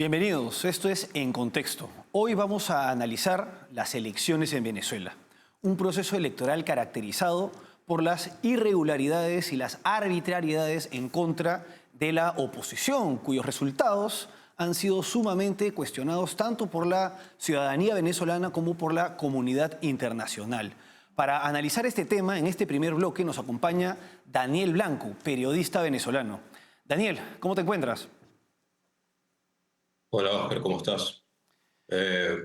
Bienvenidos, esto es En Contexto. Hoy vamos a analizar las elecciones en Venezuela, un proceso electoral caracterizado por las irregularidades y las arbitrariedades en contra de la oposición, cuyos resultados han sido sumamente cuestionados tanto por la ciudadanía venezolana como por la comunidad internacional. Para analizar este tema, en este primer bloque nos acompaña Daniel Blanco, periodista venezolano. Daniel, ¿cómo te encuentras? Hola Oscar, ¿cómo estás? Eh,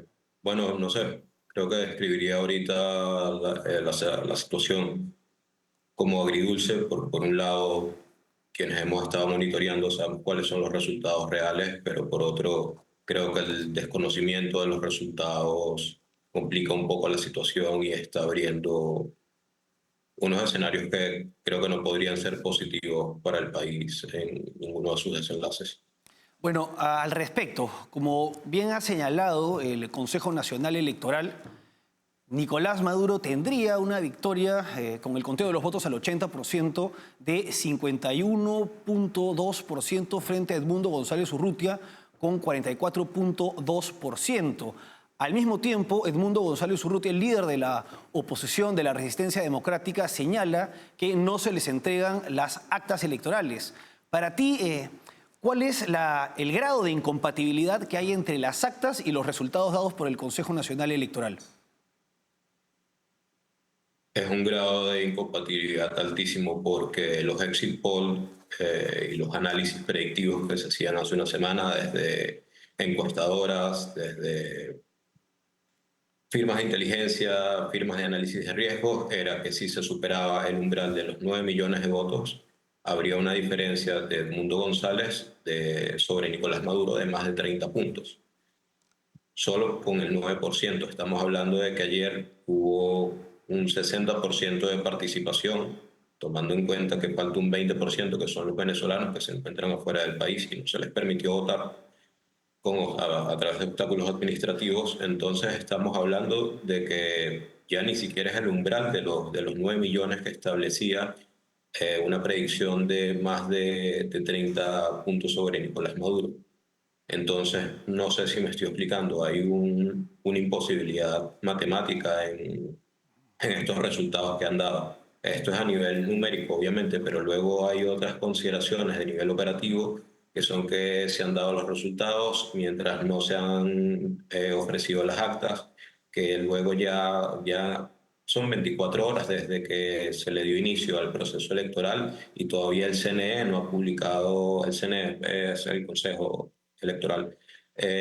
bueno, no sé, creo que describiría ahorita la situación como agridulce. Por un lado, quienes hemos estado monitoreando sabemos cuáles son los resultados reales, pero por otro, creo que el desconocimiento de los resultados complica un poco la situación y está abriendo unos escenarios que creo que no podrían ser positivos para el país en ninguno de sus desenlaces. Bueno, al respecto, como bien ha señalado el Consejo Nacional Electoral, Nicolás Maduro tendría una victoria con el conteo de los votos al 80% de 51.2% frente a Edmundo González Urrutia con 44.2%. Al mismo tiempo, Edmundo González Urrutia, el líder de la oposición de la Resistencia Democrática, señala que no se les entregan las actas electorales. Para ti, ¿cuál es el grado de incompatibilidad que hay entre las actas y los resultados dados por el Consejo Nacional Electoral? Es un grado de incompatibilidad altísimo porque los exit polls y los análisis predictivos que se hacían hace una semana desde encuestadoras, desde firmas de inteligencia, firmas de análisis de riesgos, era que si se superaba el umbral de los 9 millones de votos, habría una diferencia de Edmundo González sobre Nicolás Maduro de más de 30 puntos. Solo con el 9%. Estamos hablando de que ayer hubo un 60% de participación, tomando en cuenta que falta un 20% que son los venezolanos que se encuentran afuera del país y no se les permitió votar a través de obstáculos administrativos. Entonces estamos hablando de que ya ni siquiera es el umbral de los 9 millones que establecía una predicción de más de 30 puntos sobre Nicolás Maduro. Entonces, no sé si me estoy explicando, hay una imposibilidad matemática en estos resultados que han dado. Esto es a nivel numérico, obviamente, pero luego hay otras consideraciones de nivel operativo que son que se han dado los resultados mientras no se han ofrecido las actas, que luego ya son 24 horas desde que se le dio inicio al proceso electoral y todavía el CNE no ha publicado, el CNE es el Consejo Electoral,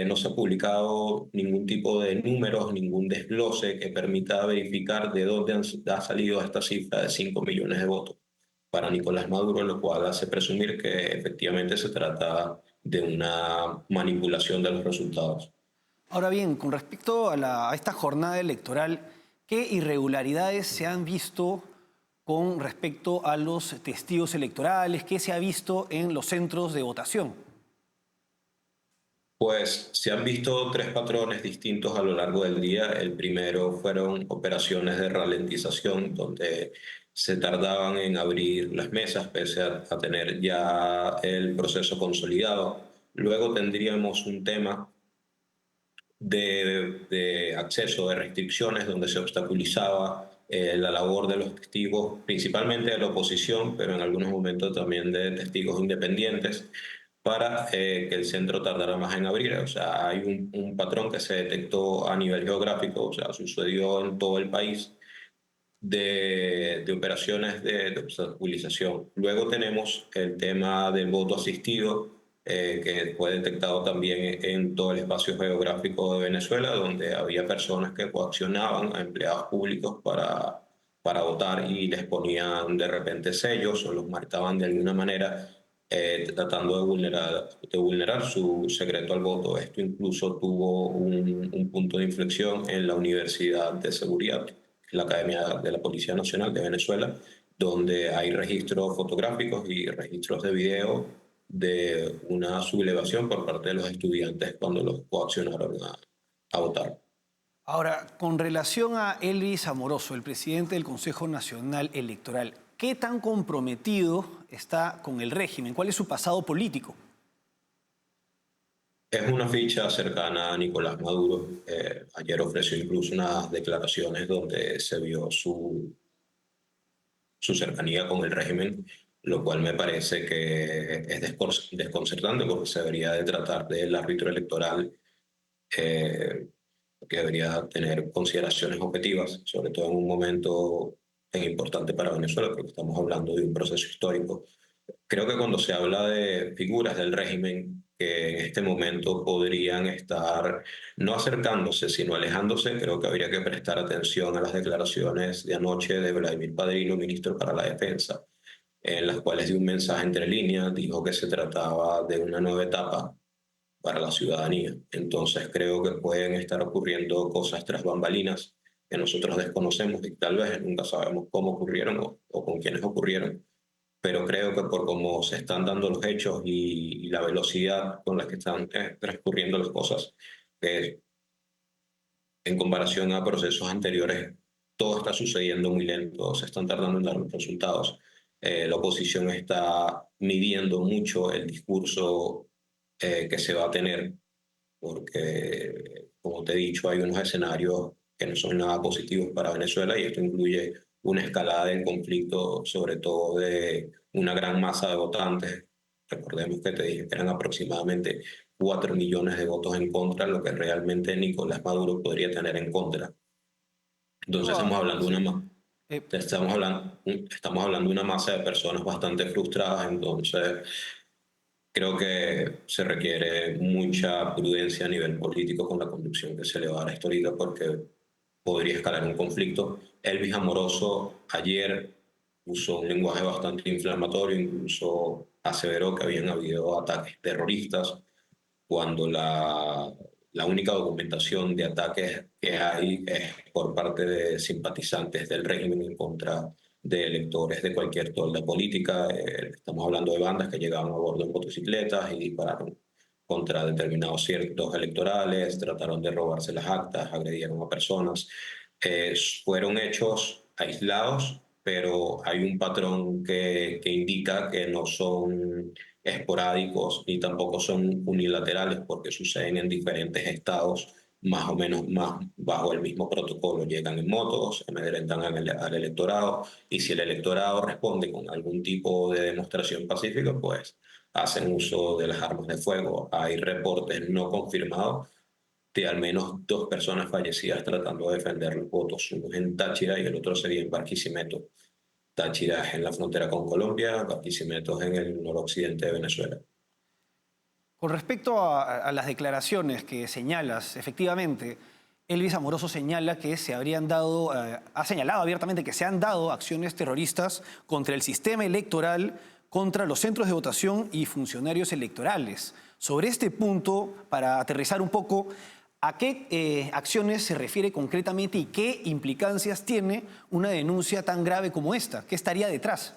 no se ha publicado ningún tipo de números, ningún desglose que permita verificar de dónde ha salido esta cifra de 5 millones de votos para Nicolás Maduro, lo cual hace presumir que efectivamente se trata de una manipulación de los resultados. Ahora bien, con respecto a esta jornada electoral, ¿qué irregularidades se han visto con respecto a los testigos electorales? ¿Qué se ha visto en los centros de votación? Pues se han visto tres patrones distintos a lo largo del día. El primero fueron operaciones de ralentización, donde se tardaban en abrir las mesas pese a tener ya el proceso consolidado. Luego tendríamos un tema de acceso, de restricciones, donde se obstaculizaba la labor de los testigos, principalmente de la oposición, pero en algunos momentos también de testigos independientes, para que el centro tardara más en abrir. O sea, hay un patrón que se detectó a nivel geográfico, o sea, sucedió en todo el país, de operaciones de obstaculización. Luego tenemos el tema del voto asistido, que fue detectado también en todo el espacio geográfico de Venezuela, donde había personas que coaccionaban a empleados públicos para votar y les ponían de repente sellos o los marcaban de alguna manera, tratando de vulnerar su secreto al voto. Esto incluso tuvo un punto de inflexión en la Universidad de Seguridad, la Academia de la Policía Nacional de Venezuela, donde hay registros fotográficos y registros de video de una sublevación por parte de los estudiantes cuando los coaccionaron a votar. Ahora, con relación a Elvis Amoroso, el presidente del Consejo Nacional Electoral, ¿qué tan comprometido está con el régimen? ¿Cuál es su pasado político? Es una ficha cercana a Nicolás Maduro. Ayer ofreció incluso unas declaraciones donde se vio su cercanía con el régimen, lo cual me parece que es desconcertante porque se debería de tratar del árbitro electoral, eh, que debería tener consideraciones objetivas, sobre todo en un momento tan importante para Venezuela, porque estamos hablando de un proceso histórico. Creo que cuando se habla de figuras del régimen que en este momento podrían estar no acercándose, sino alejándose, creo que habría que prestar atención a las declaraciones de anoche de Vladimir Padrino, ministro para la Defensa, en las cuales dio un mensaje entre líneas, dijo que se trataba de una nueva etapa para la ciudadanía. Entonces creo que pueden estar ocurriendo cosas tras bambalinas que nosotros desconocemos y tal vez nunca sabemos cómo ocurrieron o con quiénes ocurrieron, pero creo que por cómo se están dando los hechos y la velocidad con la que están transcurriendo las cosas, que en comparación a procesos anteriores, todo está sucediendo muy lento, se están tardando en dar los resultados. La oposición está midiendo mucho el discurso que se va a tener, porque, como te he dicho, hay unos escenarios que no son nada positivos para Venezuela y esto incluye una escalada del conflicto, sobre todo de una gran masa de votantes. Recordemos que te dije que eran aproximadamente 4 millones de votos en contra, lo que realmente Nicolás Maduro podría tener en contra. Entonces estamos hablando de Sí. una, Eh, estamos hablando de una masa de personas bastante frustradas, entonces creo que se requiere mucha prudencia a nivel político con la conducción que se le va a dar a esto ahorita porque podría escalar un conflicto. Elvis Amoroso ayer usó un lenguaje bastante inflamatorio, incluso aseveró que habían habido ataques terroristas cuando la única documentación de ataques que hay es por parte de simpatizantes del régimen en contra de electores de cualquier tolda política. Estamos hablando de bandas que llegaban a bordo en motocicletas y dispararon contra determinados ciertos electorales, trataron de robarse las actas, agredieron a personas. Eh, Fueron hechos aislados, pero hay un patrón que indica que no son esporádicos ni tampoco son unilaterales porque suceden en diferentes estados más o menos más bajo el mismo protocolo. Llegan en motos, amedrentan al electorado y si el electorado responde con algún tipo de demostración pacífica, pues hacen uso de las armas de fuego. Hay reportes no confirmados de al menos 2 personas fallecidas tratando de defender los votos, uno en Táchira y el otro sería en Barquisimeto. Táchira es en la frontera con Colombia, Barquisimeto es en el noroccidente de Venezuela. Con respecto a las declaraciones que señalas, efectivamente, Elvis Amoroso señala que se habrían dado, ha señalado abiertamente que se han dado acciones terroristas contra el sistema electoral, contra los centros de votación y funcionarios electorales. Sobre este punto, para aterrizar un poco, ¿a qué acciones se refiere concretamente y qué implicancias tiene una denuncia tan grave como esta? ¿Qué estaría detrás?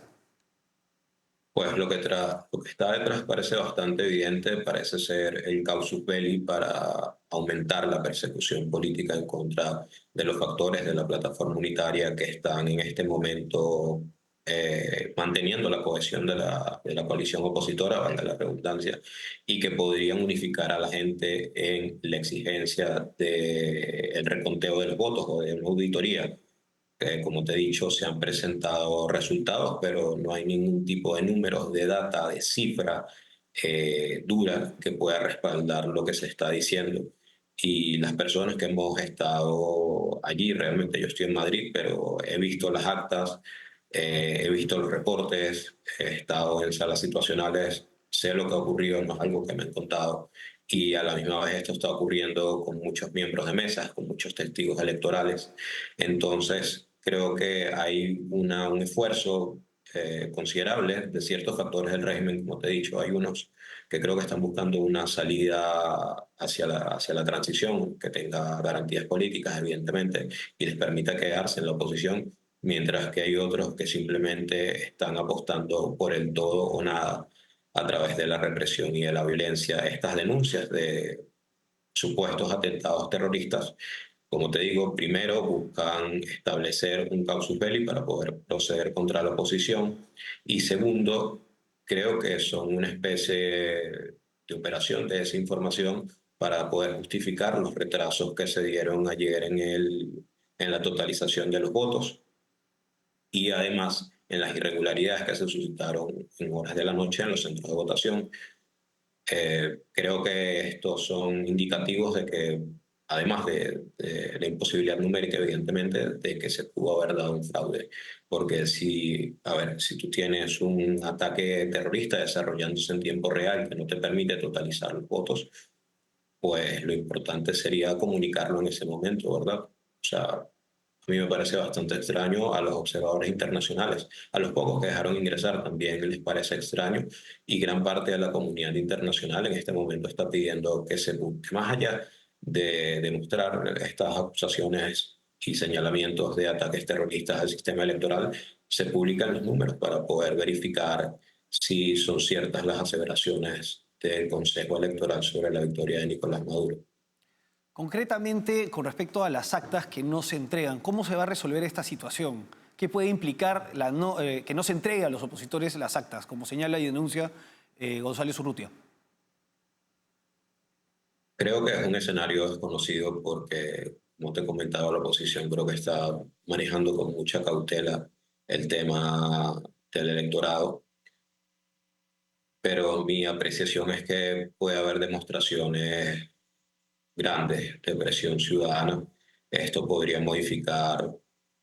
Pues lo que está detrás parece bastante evidente, parece ser el casus belli para aumentar la persecución política en contra de los factores de la plataforma unitaria que están en este momento manteniendo la cohesión de la coalición opositora, valga la redundancia, y que podrían unificar a la gente en la exigencia del reconteo de los votos o de una auditoría. Como te he dicho, se han presentado resultados, pero no hay ningún tipo de números, de data, de cifra dura que pueda respaldar lo que se está diciendo. Y las personas que hemos estado allí, realmente yo estoy en Madrid, pero he visto las actas, he visto los reportes, he estado en salas situacionales, sé lo que ha ocurrido, no es algo que me han contado. Y a la misma vez esto está ocurriendo con muchos miembros de mesas, con muchos testigos electorales. Entonces, creo que hay un esfuerzo considerable de ciertos factores del régimen, como te he dicho, hay unos que creo que están buscando una salida hacia la transición que tenga garantías políticas, evidentemente, y les permita quedarse en la oposición, mientras que hay otros que simplemente están apostando por el todo o nada a través de la represión y de la violencia. Estas denuncias de supuestos atentados terroristas, como te digo, primero buscan establecer un casus belli para poder proceder contra la oposición y segundo, creo que son una especie de operación de esa información para poder justificar los retrasos que se dieron ayer en la totalización de los votos y además en las irregularidades que se suscitaron en horas de la noche en los centros de votación. Creo que estos son indicativos de que, además de la imposibilidad numérica, evidentemente, de que se pudo haber dado un fraude. Porque si, a ver, si tú tienes un ataque terrorista desarrollándose en tiempo real que no te permite totalizar los votos, pues lo importante sería comunicarlo en ese momento, ¿verdad? O sea, a mí me parece bastante extraño, a los observadores internacionales, a los pocos que dejaron ingresar también les parece extraño, y gran parte de la comunidad internacional en este momento está pidiendo que se busque, más allá de demostrar estas acusaciones y señalamientos de ataques terroristas al sistema electoral, se publican los números para poder verificar si son ciertas las aseveraciones del Consejo Electoral sobre la victoria de Nicolás Maduro. Concretamente, con respecto a las actas que no se entregan, ¿cómo se va a resolver esta situación? ¿Qué puede implicar que no se entregue a los opositores las actas, como señala y denuncia González Urrutia? Creo que es un escenario desconocido porque, como te comentaba, la oposición creo que está manejando con mucha cautela el tema del electorado, pero mi apreciación es que puede haber demostraciones grandes de presión ciudadana. Esto podría modificar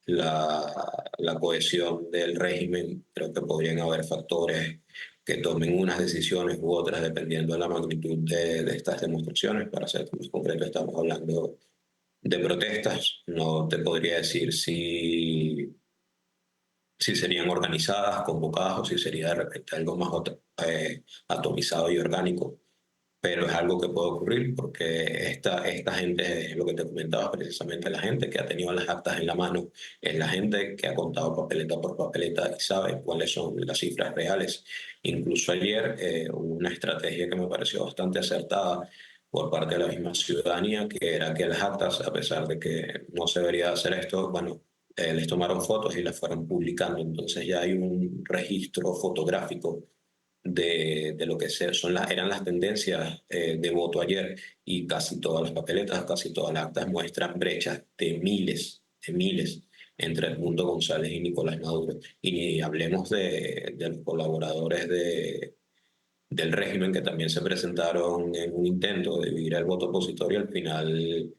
la cohesión del régimen. Creo que podrían haber factores que tomen unas decisiones u otras dependiendo de la magnitud de estas demostraciones. Para ser más concreto, estamos hablando de protestas. No te podría decir si serían organizadas, convocadas o si sería de repente algo más atomizado y orgánico, pero es algo que puede ocurrir porque esta gente, es lo que te comentaba precisamente, la gente que ha tenido las actas en la mano, es la gente que ha contado papeleta por papeleta y sabe cuáles son las cifras reales. Incluso ayer hubo una estrategia que me pareció bastante acertada por parte de la misma ciudadanía, que era que las actas, a pesar de que no se debería hacer esto, bueno, les tomaron fotos y las fueron publicando. Entonces ya hay un registro fotográfico de lo que eran las tendencias de voto ayer, y casi todas las papeletas, casi todas las actas muestran brechas de miles entre Edmundo González y Nicolás Maduro. Y ni hablemos de los colaboradores del régimen que también se presentaron en un intento de dividir el voto opositor y al final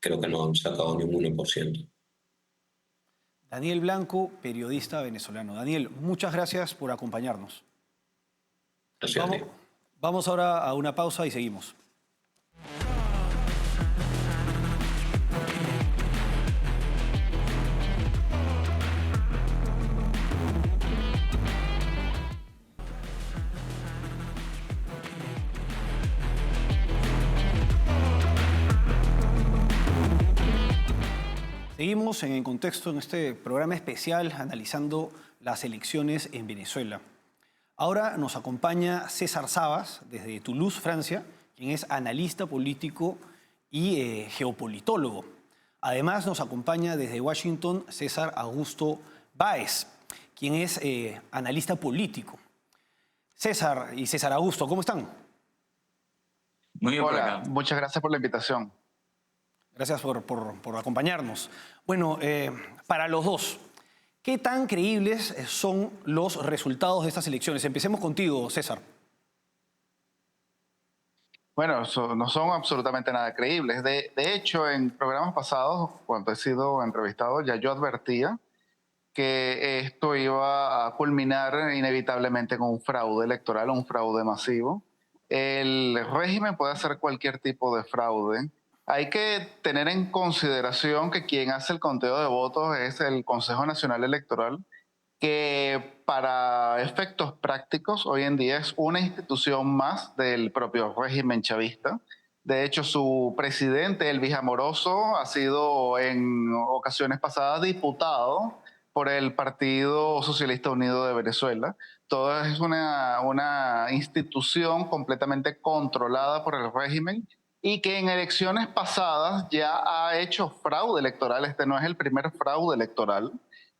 creo que no han sacado ni un 1%. Daniel Blanco, periodista venezolano. Daniel, muchas gracias por acompañarnos. Gracias a ti. Vamos ahora a una pausa y seguimos. Seguimos en el contexto en este programa especial analizando las elecciones en Venezuela. Ahora nos acompaña César Sabas desde Toulouse, Francia, quien es analista político y geopolitólogo. Además nos acompaña desde Washington César Augusto Báez, quien es analista político. César y César Augusto, ¿cómo están? Muy bien. Hola, por acá. muchas gracias por la invitación. Gracias por acompañarnos. Bueno, para los dos, ¿qué tan creíbles son los resultados de estas elecciones? Empecemos contigo, César. Bueno, no son absolutamente nada creíbles. De hecho, en programas pasados, cuando he sido entrevistado, ya yo advertía que esto iba a culminar inevitablemente con un fraude electoral, un fraude masivo. El régimen puede hacer cualquier tipo de fraude. Hay que tener en consideración que quien hace el conteo de votos es el Consejo Nacional Electoral, que para efectos prácticos hoy en día es una institución más del propio régimen chavista. De hecho, su presidente, Elvis Amoroso, ha sido en ocasiones pasadas diputado por el Partido Socialista Unido de Venezuela. Todo es una institución completamente controlada por el régimen y que en elecciones pasadas ya ha hecho fraude electoral. Este no es el primer fraude electoral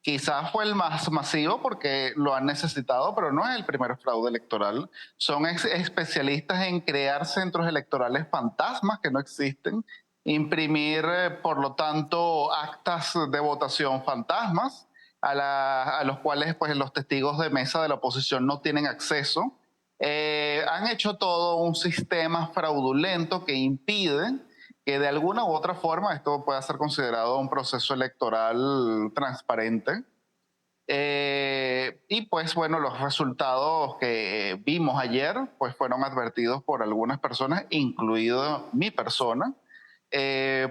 Quizás fue el más masivo porque lo han necesitado, pero no es el primer fraude electoral. Son especialistas en crear centros electorales fantasmas que no existen, imprimir, por lo tanto, actas de votación fantasmas a los cuales pues, los testigos de mesa de la oposición no tienen acceso. Han hecho todo un sistema fraudulento que impide que de alguna u otra forma esto pueda ser considerado un proceso electoral transparente. Y pues bueno, los resultados que vimos ayer pues fueron advertidos por algunas personas, incluido mi persona,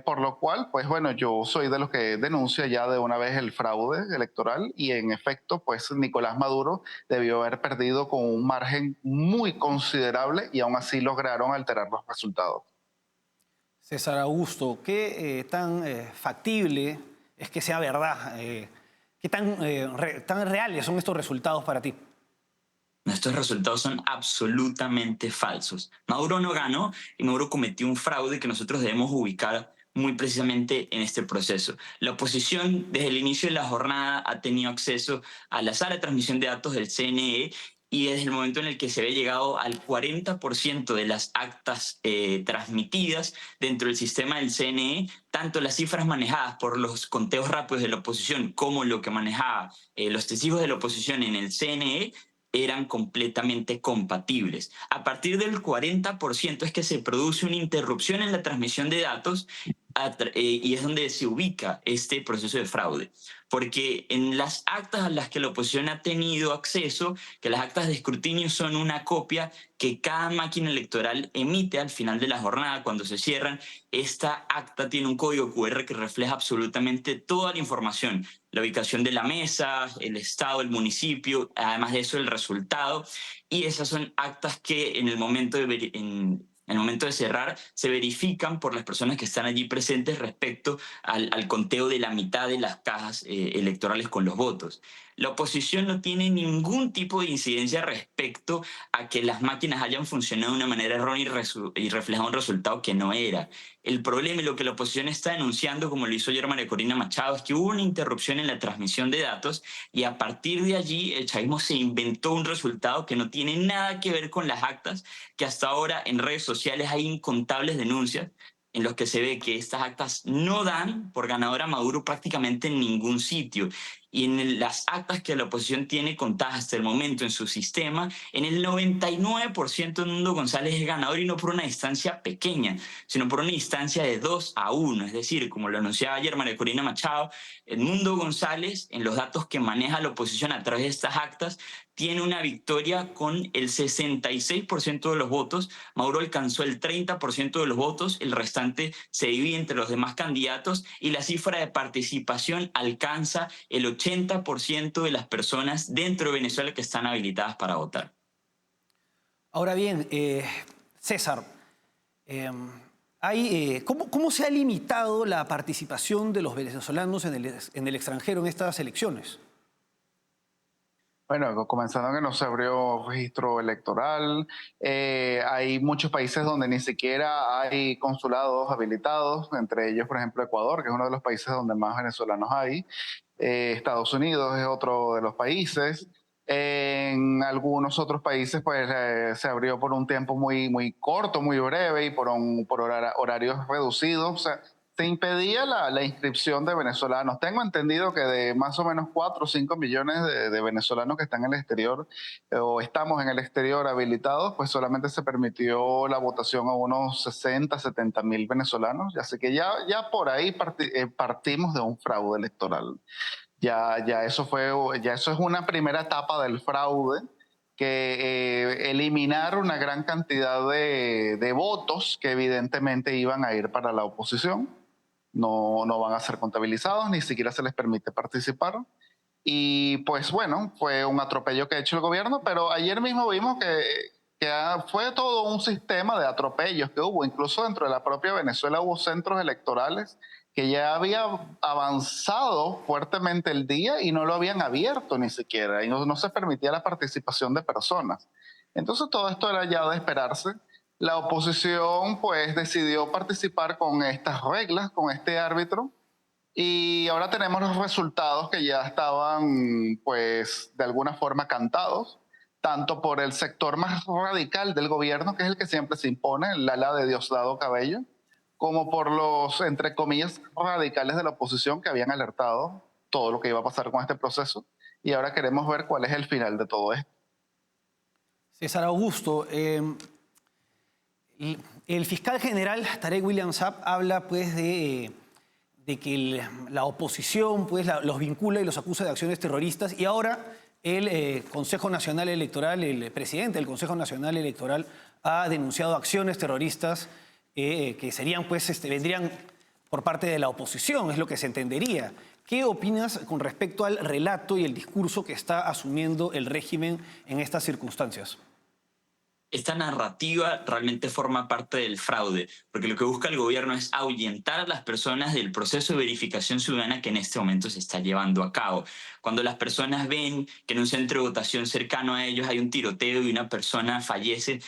por lo cual pues bueno, yo soy de los que denuncia ya de una vez el fraude electoral y en efecto pues Nicolás Maduro debió haber perdido con un margen muy considerable y aún así lograron alterar los resultados. César Augusto, ¿qué tan factible es que sea verdad? ¿Qué tan reales son estos resultados para ti? Estos resultados son absolutamente falsos. Maduro no ganó y Maduro cometió un fraude que nosotros debemos ubicar muy precisamente en este proceso. La oposición desde el inicio de la jornada ha tenido acceso a la sala de transmisión de datos del CNE y desde el momento en el que se ve llegado al 40% de las actas transmitidas dentro del sistema del CNE, tanto las cifras manejadas por los conteos rápidos de la oposición como lo que manejaba los testigos de la oposición en el CNE, eran completamente compatibles. A partir del 40% es que se produce una interrupción en la transmisión de datos y es donde se ubica este proceso de fraude. Porque en las actas a las que la oposición ha tenido acceso, que las actas de escrutinio son una copia que cada máquina electoral emite al final de la jornada, cuando se cierran, esta acta tiene un código QR que refleja absolutamente toda la información, la ubicación de la mesa, el estado, el municipio, además de eso el resultado, y esas son actas que en el momento de cerrar, se verifican por las personas que están allí presentes respecto al conteo de la mitad de las cajas electorales con los votos. La oposición no tiene ningún tipo de incidencia respecto a que las máquinas hayan funcionado de una manera errónea y reflejado un resultado que no era. El problema y lo que la oposición está denunciando, como lo hizo ayer María Corina Machado, es que hubo una interrupción en la transmisión de datos y a partir de allí el chavismo se inventó un resultado que no tiene nada que ver con las actas, que hasta ahora en redes sociales hay incontables denuncias en los que se ve que estas actas no dan por ganador a Maduro prácticamente en ningún sitio. Y en las actas que la oposición tiene contadas hasta el momento en su sistema, en el 99% Edmundo González es ganador y no por una distancia pequeña, sino por una distancia de 2-1. Es decir, como lo anunciaba ayer María Corina Machado, Edmundo González, en los datos que maneja la oposición a través de estas actas, tiene una victoria con el 66% de los votos. Maduro alcanzó el 30% de los votos, el restante se divide entre los demás candidatos y la cifra de participación alcanza el 80% de las personas dentro de Venezuela que están habilitadas para votar. Ahora bien, César, ¿cómo se ha limitado la participación de los venezolanos en el extranjero en estas elecciones? Bueno, comenzando que no se abrió registro electoral, hay muchos países donde ni siquiera hay consulados habilitados, entre ellos, por ejemplo, Ecuador, que es uno de los países donde más venezolanos hay. Estados Unidos es otro de los países. En algunos otros países, pues se abrió por un tiempo muy corto, muy breve y por horarios reducidos. O sea, se impedía la inscripción de venezolanos. Tengo entendido que de más o menos 4 o 5 millones de venezolanos que están en el exterior o estamos en el exterior habilitados, pues solamente se permitió la votación a unos 60, 70 mil venezolanos. Así que ya por ahí partimos de un fraude electoral. Ya eso es una primera etapa del fraude, que eliminar una gran cantidad de votos que evidentemente iban a ir para la oposición. No van a ser contabilizados, ni siquiera se les permite participar. Y pues bueno, fue un atropello que ha hecho el gobierno, pero ayer mismo vimos que fue todo un sistema de atropellos que hubo. Incluso dentro de la propia Venezuela hubo centros electorales que ya había avanzado fuertemente el día y no lo habían abierto ni siquiera, y no se permitía la participación de personas. Entonces todo esto era ya de esperarse. La oposición pues decidió participar con estas reglas, con este árbitro, Y ahora tenemos los resultados que ya estaban, pues, de alguna forma cantados, tanto por el sector más radical del gobierno, que es el que siempre se impone, el ala de Diosdado Cabello, como por los, entre comillas, radicales de la oposición que habían alertado todo lo que iba a pasar con este proceso. Y ahora queremos ver cuál es el final de todo esto. César Augusto, el fiscal general Tarek William Saab habla pues de que la oposición pues, los vincula y los acusa de acciones terroristas, y ahora el Consejo Nacional Electoral, el presidente del Consejo Nacional Electoral ha denunciado acciones terroristas que serían, pues, vendrían por parte de la oposición, es lo que se entendería. ¿Qué opinas con respecto al relato y el discurso que está asumiendo el régimen en estas circunstancias? Esta narrativa realmente forma parte del fraude, porque lo que busca el gobierno es ahuyentar a las personas del proceso de verificación ciudadana que en este momento se está llevando a cabo. Cuando las personas ven que en un centro de votación cercano a ellos hay un tiroteo y una persona fallece,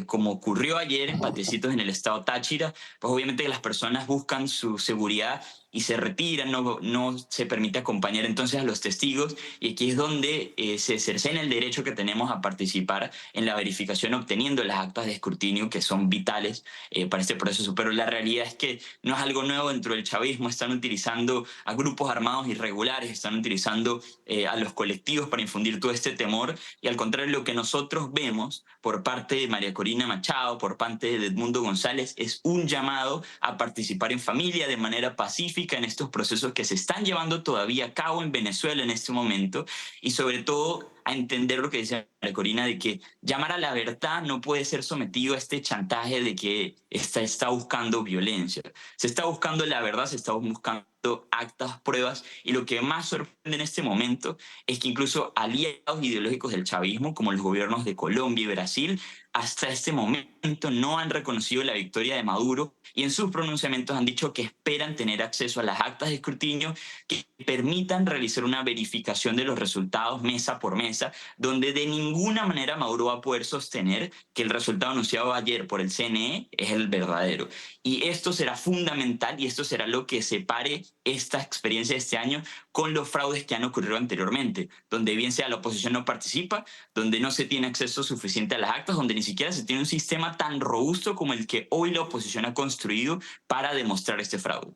como ocurrió ayer en Patecitos en el estado Táchira, pues obviamente las personas buscan su seguridad y se retiran, no se permite acompañar entonces a los testigos, y aquí es donde se cercena el derecho que tenemos a participar en la verificación obteniendo las actas de escrutinio que son vitales para este proceso. Pero la realidad es que no es algo nuevo dentro del chavismo, están utilizando a grupos armados irregulares, están utilizando a los colectivos para infundir todo este temor, y al contrario, lo que nosotros vemos por parte de María Corina Machado, por parte de Edmundo González, es un llamado a participar en familia de manera pacífica en estos procesos que se están llevando todavía a cabo en Venezuela en este momento, y sobre todo a entender lo que dice María Corina, de que llamar a la verdad no puede ser sometido a este chantaje de que está buscando violencia. Se está buscando la verdad, se está buscando actas, pruebas, y lo que más sorprende en este momento es que incluso aliados ideológicos del chavismo, como los gobiernos de Colombia y Brasil, hasta este momento no han reconocido la victoria de Maduro, y en sus pronunciamientos han dicho que esperan tener acceso a las actas de escrutinio que permitan realizar una verificación de los resultados mesa por mesa, donde de ninguna manera Maduro va a poder sostener que el resultado anunciado ayer por el CNE es el verdadero. Y esto será fundamental, y esto será lo que separe esta experiencia de este año con los fraudes que han ocurrido anteriormente, donde bien sea la oposición no participa, donde no se tiene acceso suficiente a las actas, donde ni siquiera se tiene un sistema tan robusto como el que hoy la oposición ha construido para demostrar este fraude.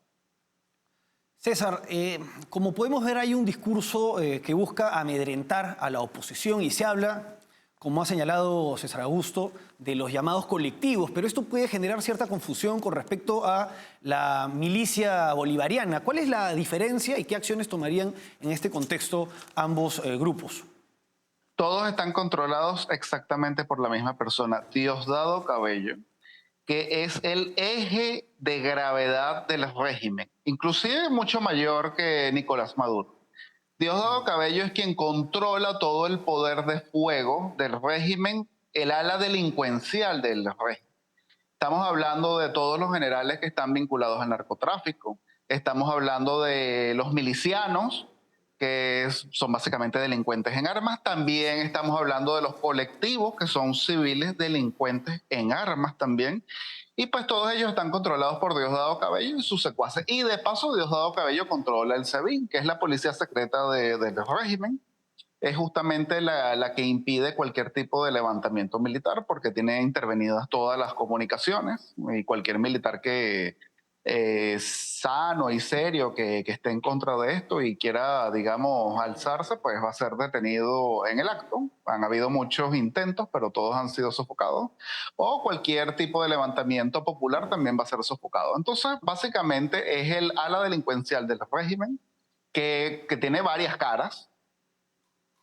César, como podemos ver, hay un discurso que busca amedrentar a la oposición y se habla, como ha señalado César Augusto, de los llamados colectivos, pero esto puede generar cierta confusión con respecto a la milicia bolivariana. ¿Cuál es la diferencia y qué acciones tomarían en este contexto ambos grupos? Todos están controlados exactamente por la misma persona, Diosdado Cabello, que es el eje de gravedad del régimen, inclusive mucho mayor que Nicolás Maduro. Diosdado Cabello es quien controla todo el poder de fuego del régimen, el ala delincuencial del régimen. Estamos hablando de todos los generales que están vinculados al narcotráfico, estamos hablando de los milicianos, que son básicamente delincuentes en armas. También estamos hablando de los colectivos, que son civiles delincuentes en armas también. Y pues todos ellos están controlados por Diosdado Cabello y sus secuaces. Y de paso, Diosdado Cabello controla el SEBIN, que es la policía secreta del régimen. Es justamente la que impide cualquier tipo de levantamiento militar, porque tiene intervenidas todas las comunicaciones, y cualquier militar que sano y serio que esté en contra de esto y quiera, digamos, alzarse, pues va a ser detenido en el acto. Han habido muchos intentos, pero todos han sido sofocados. O cualquier tipo de levantamiento popular también va a ser sofocado. Entonces, básicamente es el ala delincuencial del régimen que tiene varias caras,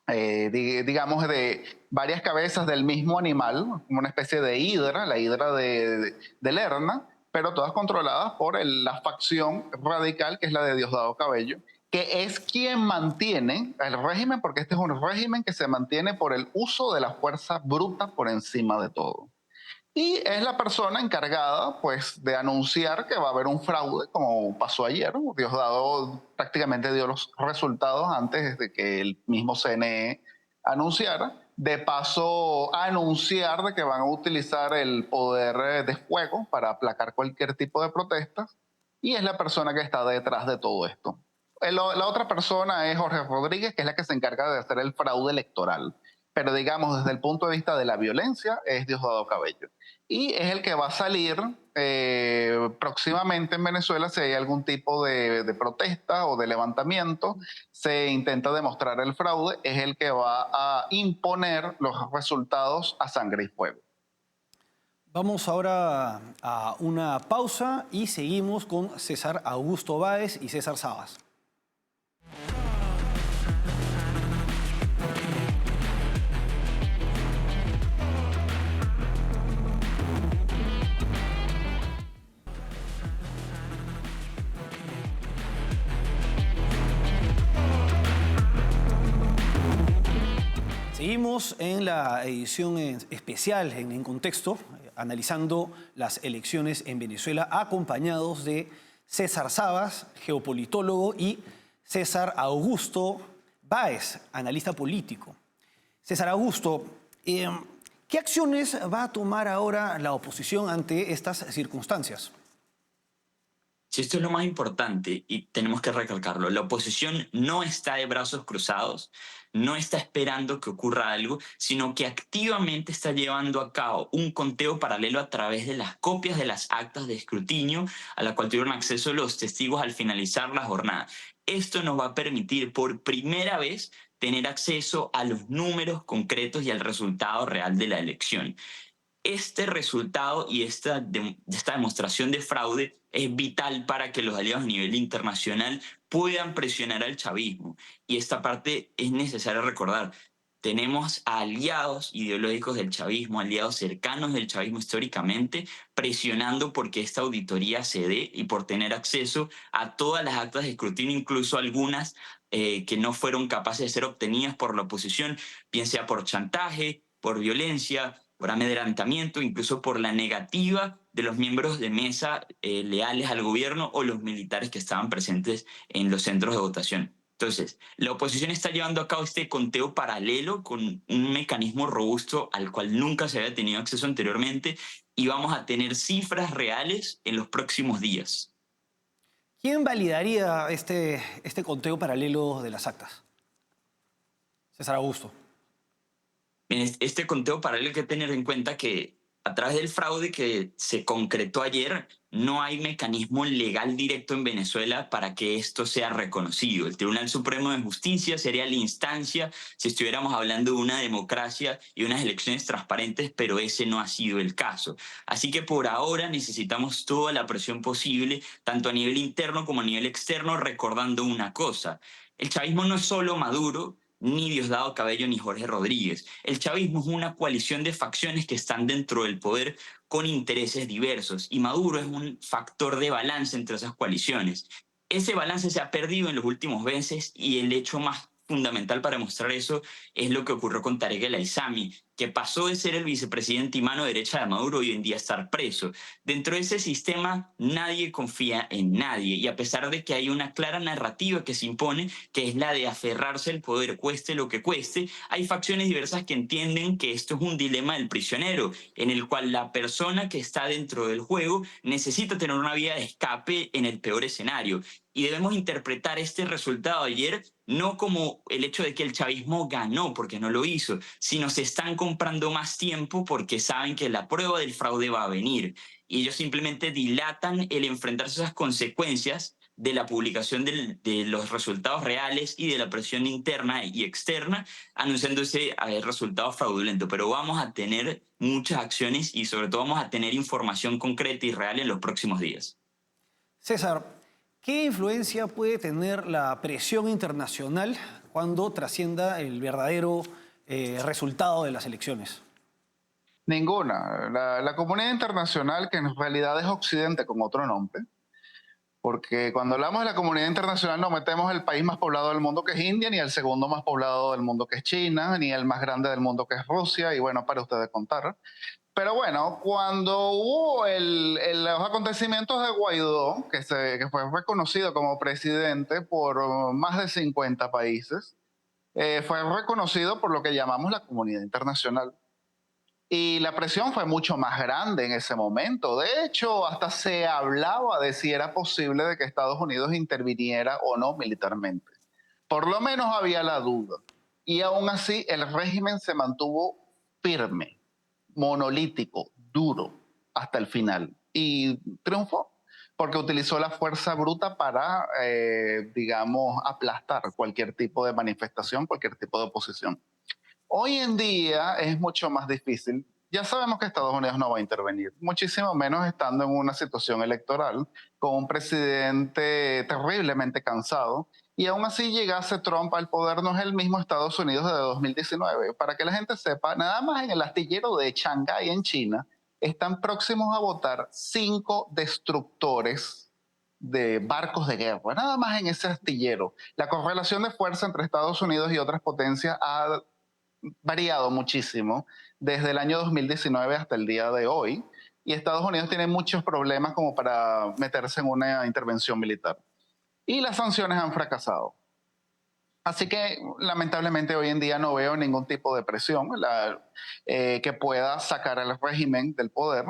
digamos, de varias cabezas del mismo animal, como una especie de hidra, la hidra de Lerna, pero todas controladas por la facción radical que es la de Diosdado Cabello, que es quien mantiene el régimen, porque este es un régimen que se mantiene por el uso de la fuerza bruta por encima de todo. Y es la persona encargada, pues, de anunciar que va a haber un fraude, como pasó ayer. Diosdado prácticamente dio los resultados antes de que el mismo CNE anunciara. De paso, anunciar de que van a utilizar el poder de fuego para aplacar cualquier tipo de protestas. y es la persona que está detrás de todo esto. La otra persona es Jorge Rodríguez, que es la que se encarga de hacer el fraude electoral. Pero digamos, desde el punto de vista de la violencia, es Diosdado Cabello. Y es el que va a salir próximamente en Venezuela si hay algún tipo de protesta o de levantamiento, se intenta demostrar el fraude, es el que va a imponer los resultados a sangre y fuego. Vamos ahora a una pausa y seguimos con César Augusto Báez y César Sabas. Seguimos en la edición especial en Contexto, analizando las elecciones en Venezuela, acompañados de César Sabas, geopolitólogo, y César Augusto Báez, analista político. César Augusto, ¿qué acciones va a tomar ahora la oposición ante estas circunstancias? Si esto es lo más importante y tenemos que recalcarlo, la oposición no está de brazos cruzados, no está esperando que ocurra algo, sino que activamente está llevando a cabo un conteo paralelo a través de las copias de las actas de escrutinio a la cual tuvieron acceso los testigos al finalizar la jornada. Esto nos va a permitir por primera vez tener acceso a los números concretos y al resultado real de la elección. Este resultado y esta demostración de fraude es vital para que los aliados a nivel internacional puedan presionar al chavismo. Y esta parte es necesario recordar. Tenemos a aliados ideológicos del chavismo, aliados cercanos del chavismo históricamente, presionando porque esta auditoría se dé y por tener acceso a todas las actas de escrutinio, incluso algunas que no fueron capaces de ser obtenidas por la oposición, bien sea por chantaje, por violencia, por amedrentamiento, incluso por la negativa de los miembros de mesa leales al gobierno o los militares que estaban presentes en los centros de votación. Entonces, la oposición está llevando a cabo este conteo paralelo con un mecanismo robusto al cual nunca se había tenido acceso anteriormente y vamos a tener cifras reales en los próximos días. ¿Quién validaría este conteo paralelo de las actas? César Augusto. En este conteo paralelo hay que tener en cuenta que a través del fraude que se concretó ayer, no hay mecanismo legal directo en Venezuela para que esto sea reconocido. El Tribunal Supremo de Justicia sería la instancia si estuviéramos hablando de una democracia y unas elecciones transparentes, pero ese no ha sido el caso. Así que por ahora necesitamos toda la presión posible, tanto a nivel interno como a nivel externo, recordando una cosa. El chavismo no es solo Maduro, ni Diosdado Cabello ni Jorge Rodríguez. El chavismo es una coalición de facciones que están dentro del poder con intereses diversos y Maduro es un factor de balance entre esas coaliciones. Ese balance se ha perdido en los últimos meses y el hecho más fundamental para demostrar eso es lo que ocurrió con Tarek El Aissami, que pasó de ser el vicepresidente y mano derecha de Maduro hoy en día estar preso. Dentro de ese sistema nadie confía en nadie y a pesar de que hay una clara narrativa que se impone, que es la de aferrarse al poder cueste lo que cueste, hay facciones diversas que entienden que esto es un dilema del prisionero, en el cual la persona que está dentro del juego necesita tener una vía de escape en el peor escenario. Y debemos interpretar este resultado de ayer no como el hecho de que el chavismo ganó, porque no lo hizo, sino se están comprando más tiempo porque saben que la prueba del fraude va a venir. Y ellos simplemente dilatan el enfrentarse a esas consecuencias de la publicación de los resultados reales y de la presión interna y externa, anunciando ese resultado fraudulento. Pero vamos a tener muchas acciones y sobre todo vamos a tener información concreta y real en los próximos días. César, ¿qué influencia puede tener la presión internacional cuando trascienda el verdadero resultado de las elecciones? Ninguna. La comunidad internacional, que en realidad es Occidente con otro nombre, porque cuando hablamos de la comunidad internacional no metemos el país más poblado del mundo, que es India, ni el segundo más poblado del mundo, que es China, ni el más grande del mundo, que es Rusia, y bueno, para ustedes contar. Pero bueno, cuando hubo los acontecimientos de Guaidó, que fue reconocido como presidente por más de 50 países, fue reconocido por lo que llamamos la comunidad internacional. Y la presión fue mucho más grande en ese momento. De hecho, hasta se hablaba de si era posible de que Estados Unidos interviniera o no militarmente. Por lo menos había la duda. Y aún así, el régimen se mantuvo firme, monolítico, duro, hasta el final. Y triunfó, porque utilizó la fuerza bruta para, digamos, aplastar cualquier tipo de manifestación, cualquier tipo de oposición. Hoy en día es mucho más difícil. Ya sabemos que Estados Unidos no va a intervenir, muchísimo menos estando en una situación electoral con un presidente terriblemente cansado. Y aún así llegase Trump al poder, no es el mismo Estados Unidos de 2019. Para que la gente sepa, nada más en el astillero de Shanghái, en China, están próximos a votar 5 destructores de barcos de guerra, nada más en ese astillero. La correlación de fuerza entre Estados Unidos y otras potencias ha variado muchísimo desde el año 2019 hasta el día de hoy, y Estados Unidos tiene muchos problemas como para meterse en una intervención militar. Y las sanciones han fracasado. Así que lamentablemente hoy en día no veo ningún tipo de presión que pueda sacar al régimen del poder.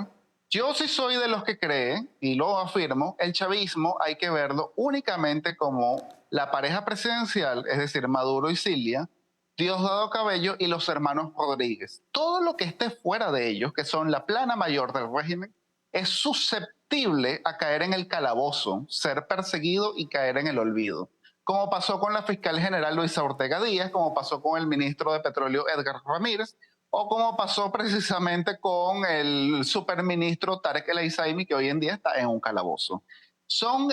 Yo sí soy de los que creen, y lo afirmo, el chavismo hay que verlo únicamente como la pareja presidencial, es decir, Maduro y Cilia, Diosdado Cabello y los hermanos Rodríguez. Todo lo que esté fuera de ellos, que son la plana mayor del régimen, es susceptible a caer en el calabozo, ser perseguido y caer en el olvido. Como pasó con la fiscal general Luisa Ortega Díaz, como pasó con el ministro de Petróleo Edgar Ramírez, o como pasó precisamente con el superministro Tarek El Aizami, que hoy en día está en un calabozo. Son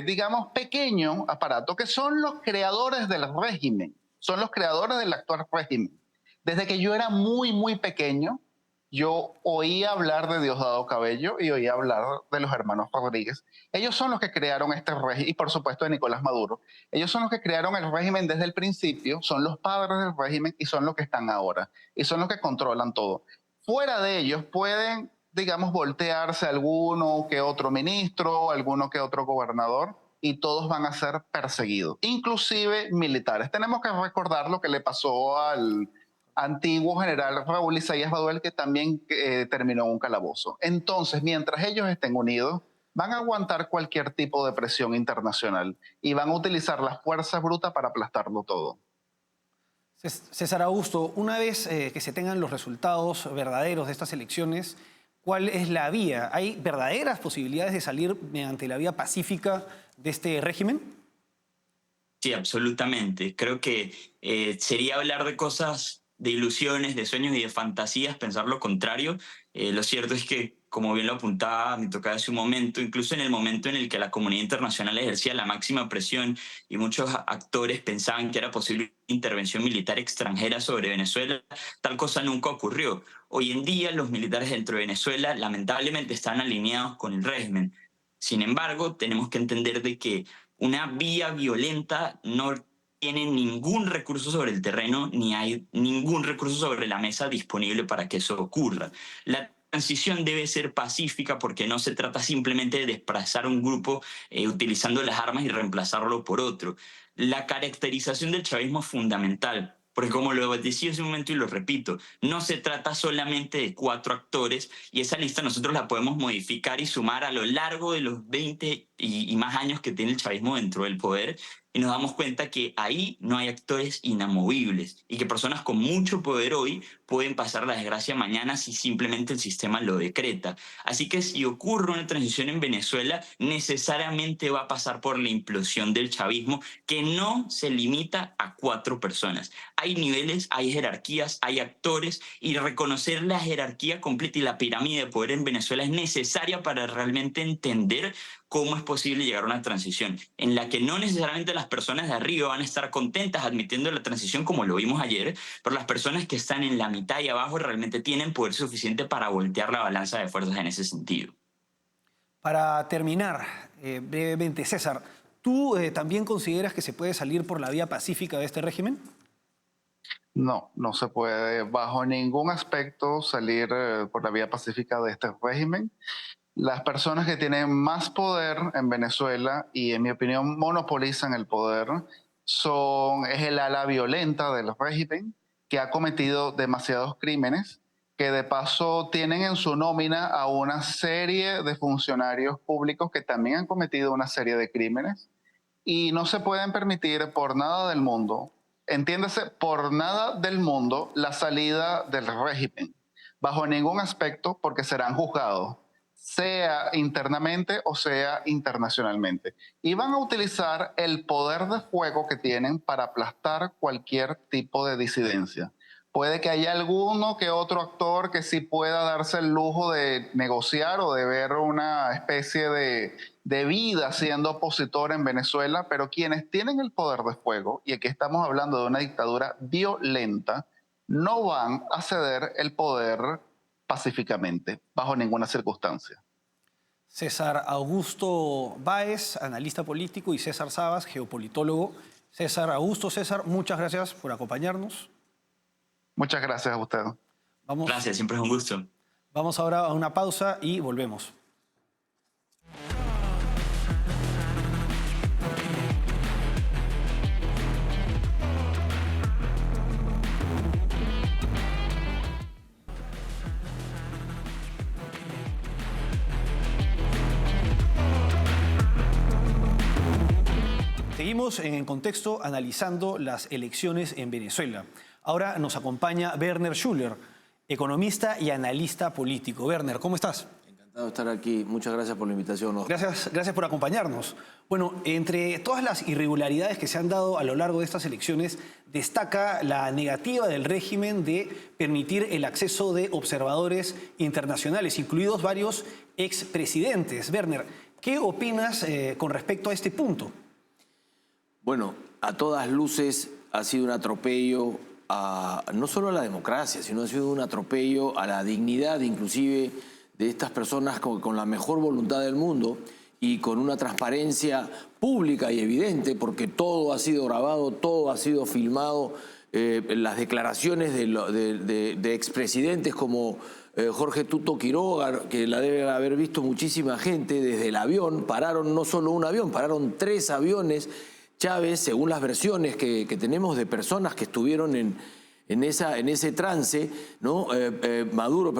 digamos, pequeño aparato que son los creadores del régimen, son los creadores del actual régimen. Desde que yo era muy, muy pequeño, yo oía hablar de Diosdado Cabello y oía hablar de los hermanos Rodríguez. Ellos son los que crearon este régimen, y por supuesto de Nicolás Maduro. Ellos son los que crearon el régimen desde el principio, son los padres del régimen y son los que están ahora. Y son los que controlan todo. Fuera de ellos pueden, digamos, voltearse alguno que otro ministro, alguno que otro gobernador, y todos van a ser perseguidos, inclusive militares. Tenemos que recordar lo que le pasó al antiguo general Raúl Isaías Baduel, que también terminó en un calabozo. Entonces, mientras ellos estén unidos, van a aguantar cualquier tipo de presión internacional y van a utilizar la fuerza bruta para aplastarlo todo. César Augusto, una vez que se tengan los resultados verdaderos de estas elecciones, ¿cuál es la vía? ¿Hay verdaderas posibilidades de salir mediante la vía pacífica de este régimen? Sí, absolutamente. Creo que sería hablar de cosas, de ilusiones, de sueños y de fantasías, pensar lo contrario. Lo cierto es que, como bien lo apuntaba mi tocaya hace un momento, incluso en el momento en el que la comunidad internacional ejercía la máxima presión y muchos actores pensaban que era posible una intervención militar extranjera sobre Venezuela, tal cosa nunca ocurrió. Hoy en día los militares dentro de Venezuela lamentablemente están alineados con el régimen. Sin embargo, tenemos que entender de que una vía violenta no tiene ningún recurso sobre el terreno ni hay ningún recurso sobre la mesa disponible para que eso ocurra. La transición debe ser pacífica porque no se trata simplemente de desplazar un grupo utilizando las armas y reemplazarlo por otro. La caracterización del chavismo es fundamental. Porque como lo decía hace un momento y lo repito, no se trata solamente de 4 actores y esa lista nosotros la podemos modificar y sumar a lo largo de los 20 y más años que tiene el chavismo dentro del poder, y nos damos cuenta que ahí no hay actores inamovibles y que personas con mucho poder hoy pueden pasar la desgracia mañana si simplemente el sistema lo decreta. Así que si ocurre una transición en Venezuela, necesariamente va a pasar por la implosión del chavismo, que no se limita a 4 personas. Hay niveles, hay jerarquías, hay actores, y reconocer la jerarquía completa y la pirámide de poder en Venezuela es necesaria para realmente entender cómo es posible llegar a una transición en la que no necesariamente las personas de arriba van a estar contentas admitiendo la transición como lo vimos ayer, pero las personas que están en la mitad y abajo realmente tienen poder suficiente para voltear la balanza de fuerzas en ese sentido. Para terminar, brevemente, César, ¿tú también consideras que se puede salir por la vía pacífica de este régimen? No, no se puede bajo ningún aspecto salir por la vía pacífica de este régimen. Las personas que tienen más poder en Venezuela y, en mi opinión, monopolizan el poder es el ala violenta del régimen, que ha cometido demasiados crímenes, que de paso tienen en su nómina a una serie de funcionarios públicos que también han cometido una serie de crímenes y no se pueden permitir por nada del mundo, entiéndase, por nada del mundo, la salida del régimen, bajo ningún aspecto, porque serán juzgados, sea internamente o sea internacionalmente. Y van a utilizar el poder de fuego que tienen para aplastar cualquier tipo de disidencia. Puede que haya alguno que otro actor que sí pueda darse el lujo de negociar o de ver una especie de vida siendo opositor en Venezuela, pero quienes tienen el poder de fuego, y aquí estamos hablando de una dictadura violenta, no van a ceder el poder pacíficamente, bajo ninguna circunstancia. César Augusto Báez, analista político, y César Sabas, geopolitólogo. César Augusto, César, muchas gracias por acompañarnos. Muchas gracias a usted. Gracias, siempre es un gusto. Vamos ahora a una pausa y volvemos. Seguimos en contexto analizando las elecciones en Venezuela. Ahora nos acompaña Werner Schuller, economista y analista político. Werner, ¿cómo estás? Encantado de estar aquí. Muchas gracias por la invitación, Oscar. Gracias por acompañarnos. Bueno, entre todas las irregularidades que se han dado a lo largo de estas elecciones, destaca la negativa del régimen de permitir el acceso de observadores internacionales, incluidos varios expresidentes. Werner, ¿qué opinas con respecto a este punto? Bueno, a todas luces ha sido un atropello no solo a la democracia, sino ha sido un atropello a la dignidad inclusive de estas personas con la mejor voluntad del mundo y con una transparencia pública y evidente, porque todo ha sido grabado, todo ha sido filmado. Las declaraciones de expresidentes como Jorge Tuto Quiroga, que la debe haber visto muchísima gente desde el avión, pararon no solo un avión, pararon 3 aviones. Chávez, según las versiones que tenemos de personas que estuvieron en ese trance, ¿no? Maduro,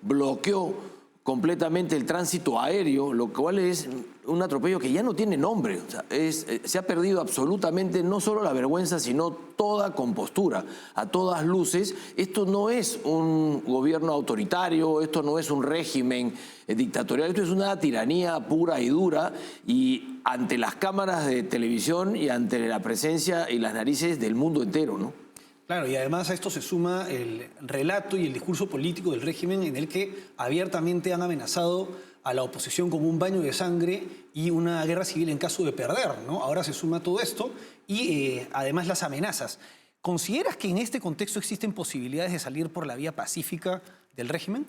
bloqueó completamente el tránsito aéreo, lo cual es un atropello que ya no tiene nombre. O sea, se ha perdido absolutamente no solo la vergüenza, sino toda compostura. A todas luces, esto no es un gobierno autoritario, esto no es un régimen dictatorial, esto es una tiranía pura y dura, y ante las cámaras de televisión y ante la presencia y las narices del mundo entero, ¿no? Claro, y además a esto se suma el relato y el discurso político del régimen en el que abiertamente han amenazado a la oposición con un baño de sangre y una guerra civil en caso de perder, ¿no? Ahora se suma todo esto y además las amenazas. ¿Consideras que en este contexto existen posibilidades de salir por la vía pacífica del régimen?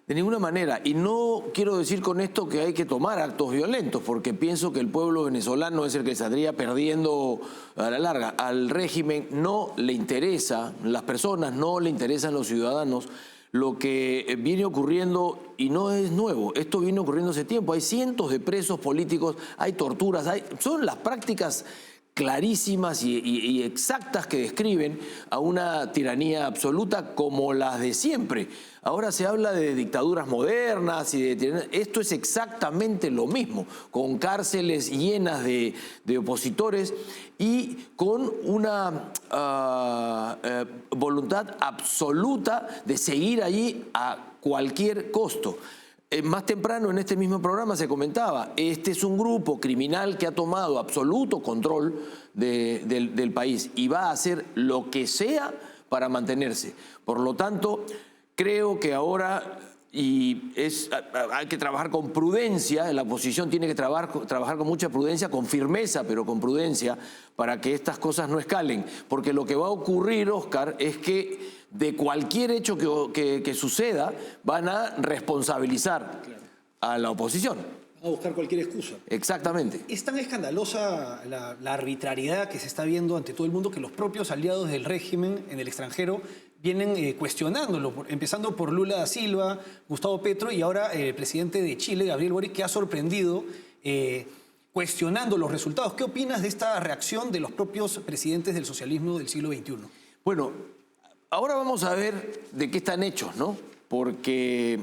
De ninguna manera. Y no quiero decir con esto que hay que tomar actos violentos, porque pienso que el pueblo venezolano es el que saldría perdiendo a la larga. Al régimen no le interesa, las personas no le interesan los ciudadanos, lo que viene ocurriendo, y no es nuevo, esto viene ocurriendo hace tiempo. Hay cientos de presos políticos, hay torturas, son las prácticas clarísimas y exactas que describen a una tiranía absoluta como las de siempre. Ahora se habla de dictaduras modernas y de tiranías. Esto es exactamente lo mismo, con cárceles llenas de opositores y con una voluntad absoluta de seguir allí a cualquier costo. Más temprano en este mismo programa se comentaba, este es un grupo criminal que ha tomado absoluto control del país y va a hacer lo que sea para mantenerse. Por lo tanto, creo que ahora hay que trabajar con prudencia, la oposición tiene que trabajar con mucha prudencia, con firmeza, pero con prudencia, para que estas cosas no escalen. Porque lo que va a ocurrir, Oscar, es que de cualquier hecho que suceda, van a responsabilizar a la oposición. A buscar cualquier excusa. Exactamente. Es tan escandalosa la arbitrariedad que se está viendo ante todo el mundo que los propios aliados del régimen en el extranjero vienen cuestionándolo, empezando por Lula da Silva, Gustavo Petro y ahora el presidente de Chile, Gabriel Boric, que ha sorprendido cuestionando los resultados. ¿Qué opinas de esta reacción de los propios presidentes del socialismo del siglo XXI? Bueno, ahora vamos a ver de qué están hechos, ¿no? Porque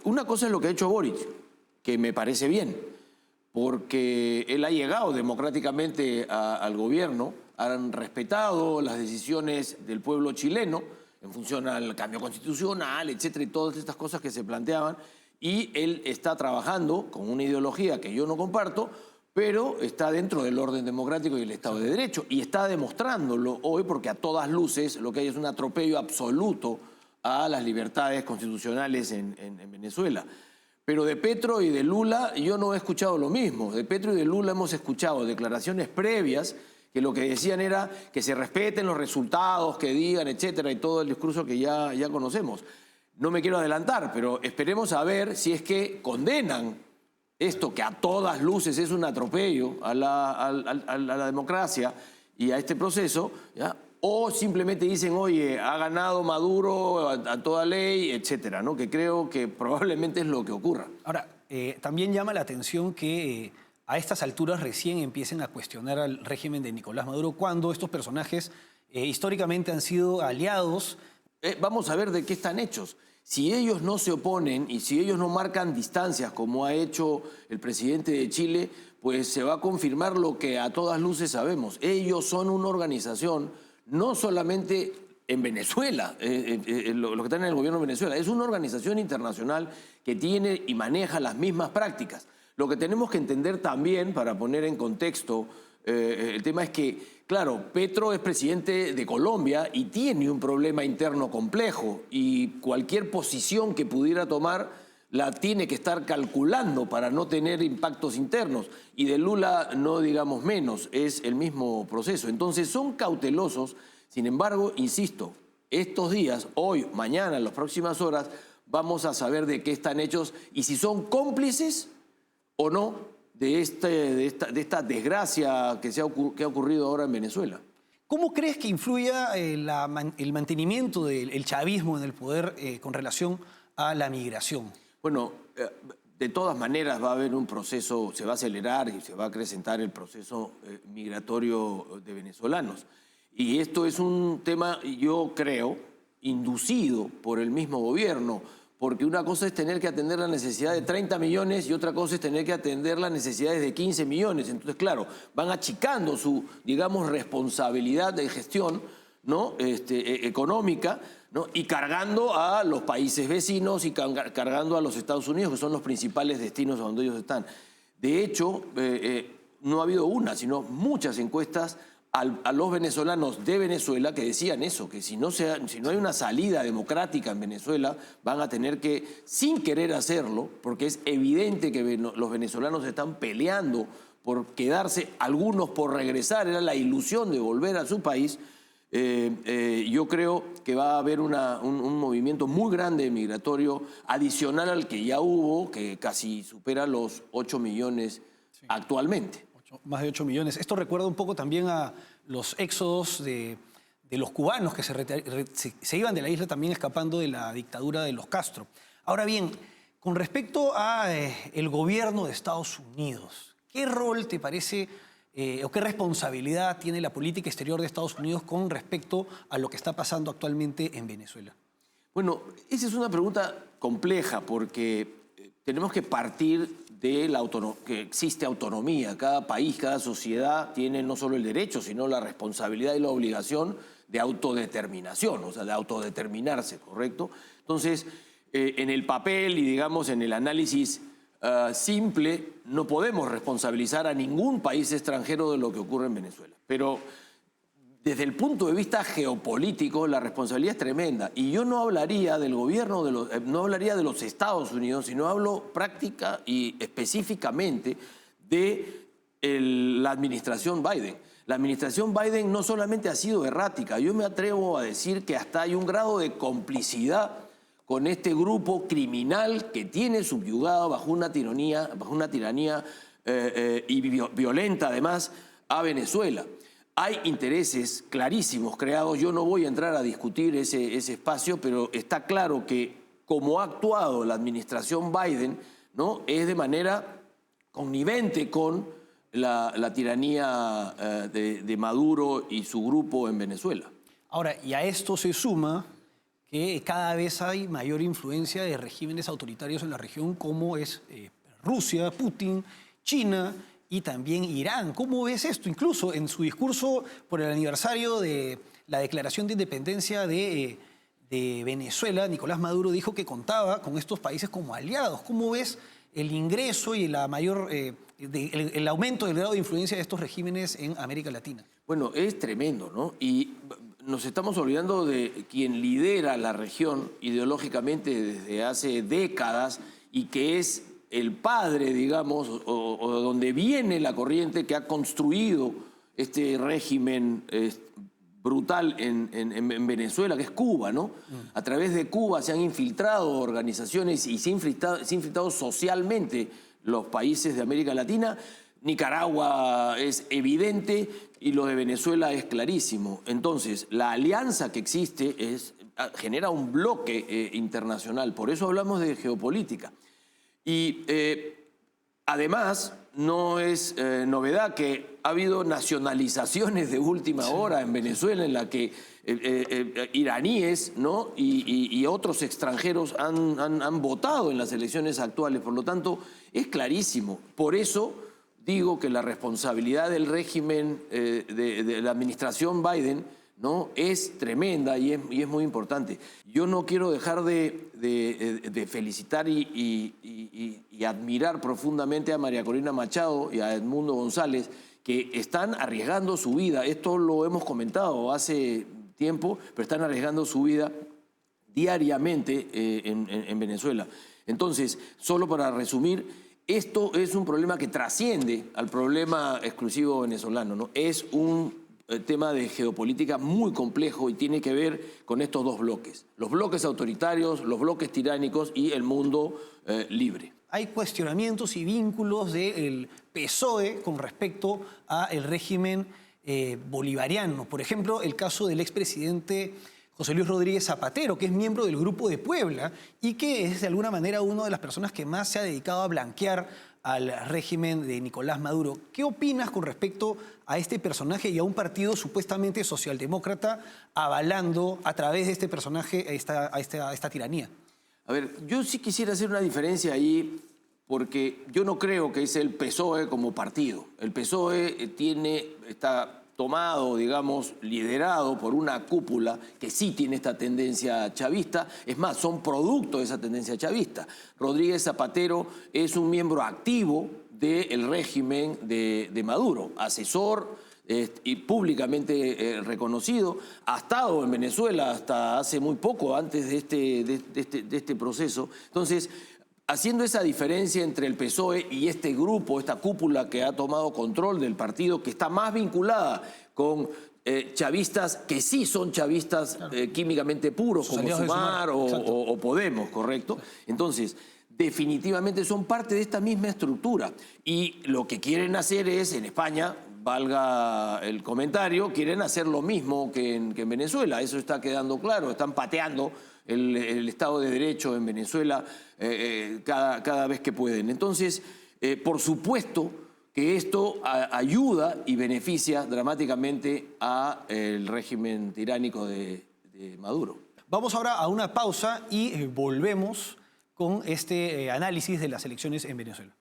una cosa es lo que ha hecho Boric, que me parece bien, porque él ha llegado democráticamente al gobierno, han respetado las decisiones del pueblo chileno en función al cambio constitucional, etcétera, y todas estas cosas que se planteaban, y él está trabajando con una ideología que yo no comparto, pero está dentro del orden democrático y el Estado de Derecho, y está demostrándolo hoy porque a todas luces lo que hay es un atropello absoluto a las libertades constitucionales en Venezuela. Pero de Petro y de Lula yo no he escuchado lo mismo. De Petro y de Lula hemos escuchado declaraciones previas que lo que decían era que se respeten los resultados, que digan, etcétera, y todo el discurso que ya conocemos. No me quiero adelantar, pero esperemos a ver si es que condenan esto que a todas luces es un atropello a la democracia y a este proceso, ¿ya? O simplemente dicen, oye, ha ganado Maduro a toda ley, etcétera, ¿no? Que creo que probablemente es lo que ocurra. Ahora, también llama la atención que a estas alturas recién empiecen a cuestionar al régimen de Nicolás Maduro cuando estos personajes históricamente han sido aliados. Vamos a ver de qué están hechos. Si ellos no se oponen y si ellos no marcan distancias como ha hecho el presidente de Chile, pues se va a confirmar lo que a todas luces sabemos. Ellos son una organización, no solamente en Venezuela, lo que están en el gobierno de Venezuela, es una organización internacional que tiene y maneja las mismas prácticas. Lo que tenemos que entender también, para poner en contexto el tema, es que, claro, Petro es presidente de Colombia y tiene un problema interno complejo y cualquier posición que pudiera tomar la tiene que estar calculando para no tener impactos internos. Y de Lula no digamos menos, es el mismo proceso. Entonces son cautelosos, sin embargo, insisto, estos días, hoy, mañana, en las próximas horas, vamos a saber de qué están hechos y si son cómplices o no de esta desgracia que ha ocurrido ahora en Venezuela. ¿Cómo crees que influya el mantenimiento del chavismo en el poder con relación a la migración? Bueno, de todas maneras va a haber un proceso, se va a acelerar y se va a acrecentar el proceso migratorio de venezolanos. Y esto es un tema, yo creo, inducido por el mismo gobierno, porque una cosa es tener que atender la necesidad de 30 millones y otra cosa es tener que atender las necesidades de 15 millones. Entonces, claro, van achicando su, digamos, responsabilidad de gestión, ¿no? Económica, ¿no? Y cargando a los países vecinos y cargando a los Estados Unidos, que son los principales destinos a donde ellos están. De hecho, no ha habido una, sino muchas encuestas a los venezolanos de Venezuela que decían eso, que si no hay una salida democrática en Venezuela, van a tener que, sin querer hacerlo, porque es evidente que los venezolanos están peleando por quedarse, algunos por regresar, era la ilusión de volver a su país. Yo creo que va a haber un movimiento muy grande migratorio adicional al que ya hubo, que casi supera los 8 millones actualmente. Más de 8 millones. Esto recuerda un poco también a los éxodos de los cubanos que se iban de la isla también escapando de la dictadura de los Castro. Ahora bien, con respecto al gobierno de Estados Unidos, ¿qué rol te parece o qué responsabilidad tiene la política exterior de Estados Unidos con respecto a lo que está pasando actualmente en Venezuela? Bueno, esa es una pregunta compleja porque tenemos que partir de que existe autonomía. Cada país, cada sociedad tiene no solo el derecho, sino la responsabilidad y la obligación de autodeterminación, o sea, de autodeterminarse, ¿correcto? Entonces, en el papel y, digamos, en el análisis simple, no podemos responsabilizar a ningún país extranjero de lo que ocurre en Venezuela. Pero desde el punto de vista geopolítico, la responsabilidad es tremenda. Y yo no hablaría del gobierno, no hablaría de los Estados Unidos, sino hablo práctica y específicamente de la administración Biden. La administración Biden no solamente ha sido errática, yo me atrevo a decir que hasta hay un grado de complicidad con este grupo criminal que tiene subyugado bajo una tiranía y violenta además a Venezuela. Hay intereses clarísimos creados, yo no voy a entrar a discutir ese espacio, pero está claro que como ha actuado la administración Biden, ¿no? Es de manera connivente con la tiranía de Maduro y su grupo en Venezuela. Ahora, y a esto se suma que cada vez hay mayor influencia de regímenes autoritarios en la región, como es Rusia, Putin, China y también Irán. ¿Cómo ves esto? Incluso en su discurso por el aniversario de la declaración de independencia de Venezuela, Nicolás Maduro dijo que contaba con estos países como aliados. ¿Cómo ves el ingreso y el aumento del grado de influencia de estos regímenes en América Latina? Bueno, es tremendo, ¿no? Y nos estamos olvidando de quien lidera la región ideológicamente desde hace décadas y que es el padre, digamos, o donde viene la corriente que ha construido este régimen brutal en Venezuela, que es Cuba, ¿no? A través de Cuba se han infiltrado organizaciones y se han infiltrado socialmente los países de América Latina. Nicaragua es evidente y lo de Venezuela es clarísimo. Entonces, la alianza que existe genera un bloque internacional. Por eso hablamos de geopolítica. Y además, no es novedad que ha habido nacionalizaciones de última hora en Venezuela en la que iraníes, ¿no? y otros extranjeros han votado en las elecciones actuales. Por lo tanto, es clarísimo. Por eso digo que la responsabilidad del régimen de la administración Biden, ¿no? es tremenda y es muy importante. Yo no quiero dejar de felicitar y admirar profundamente a María Corina Machado y a Edmundo González, que están arriesgando su vida. Esto lo hemos comentado hace tiempo, pero están arriesgando su vida diariamente en Venezuela. Entonces, solo para resumir, esto es un problema que trasciende al problema exclusivo venezolano, ¿no? Es un tema de geopolítica muy complejo y tiene que ver con estos dos bloques. Los bloques autoritarios, los bloques tiránicos y el mundo libre. Hay cuestionamientos y vínculos del PSOE con respecto al régimen bolivariano. Por ejemplo, el caso del expresidente José Luis Rodríguez Zapatero, que es miembro del Grupo de Puebla y que es de alguna manera una de las personas que más se ha dedicado a blanquear al régimen de Nicolás Maduro. ¿Qué opinas con respecto a este personaje y a un partido supuestamente socialdemócrata avalando a través de este personaje a esta tiranía? A ver, yo sí quisiera hacer una diferencia ahí porque yo no creo que es el PSOE como partido. El PSOE está tomado, digamos, liderado por una cúpula que sí tiene esta tendencia chavista. Es más, son producto de esa tendencia chavista. Rodríguez Zapatero es un miembro activo del régimen de Maduro, asesor y públicamente reconocido. Ha estado en Venezuela hasta hace muy poco, antes de este proceso. Entonces, haciendo esa diferencia entre el PSOE y este grupo, esta cúpula que ha tomado control del partido, que está más vinculada con chavistas que sí son chavistas químicamente puros, como Sumar o Podemos, ¿correcto? Entonces, definitivamente son parte de esta misma estructura. Y lo que quieren hacer es, en España, valga el comentario, quieren hacer lo mismo que en Venezuela. Eso está quedando claro. Están pateando el Estado de Derecho en Venezuela cada vez que pueden. Entonces, por supuesto que esto ayuda y beneficia dramáticamente al régimen tiránico de Maduro. Vamos ahora a una pausa y volvemos con este análisis de las elecciones en Venezuela.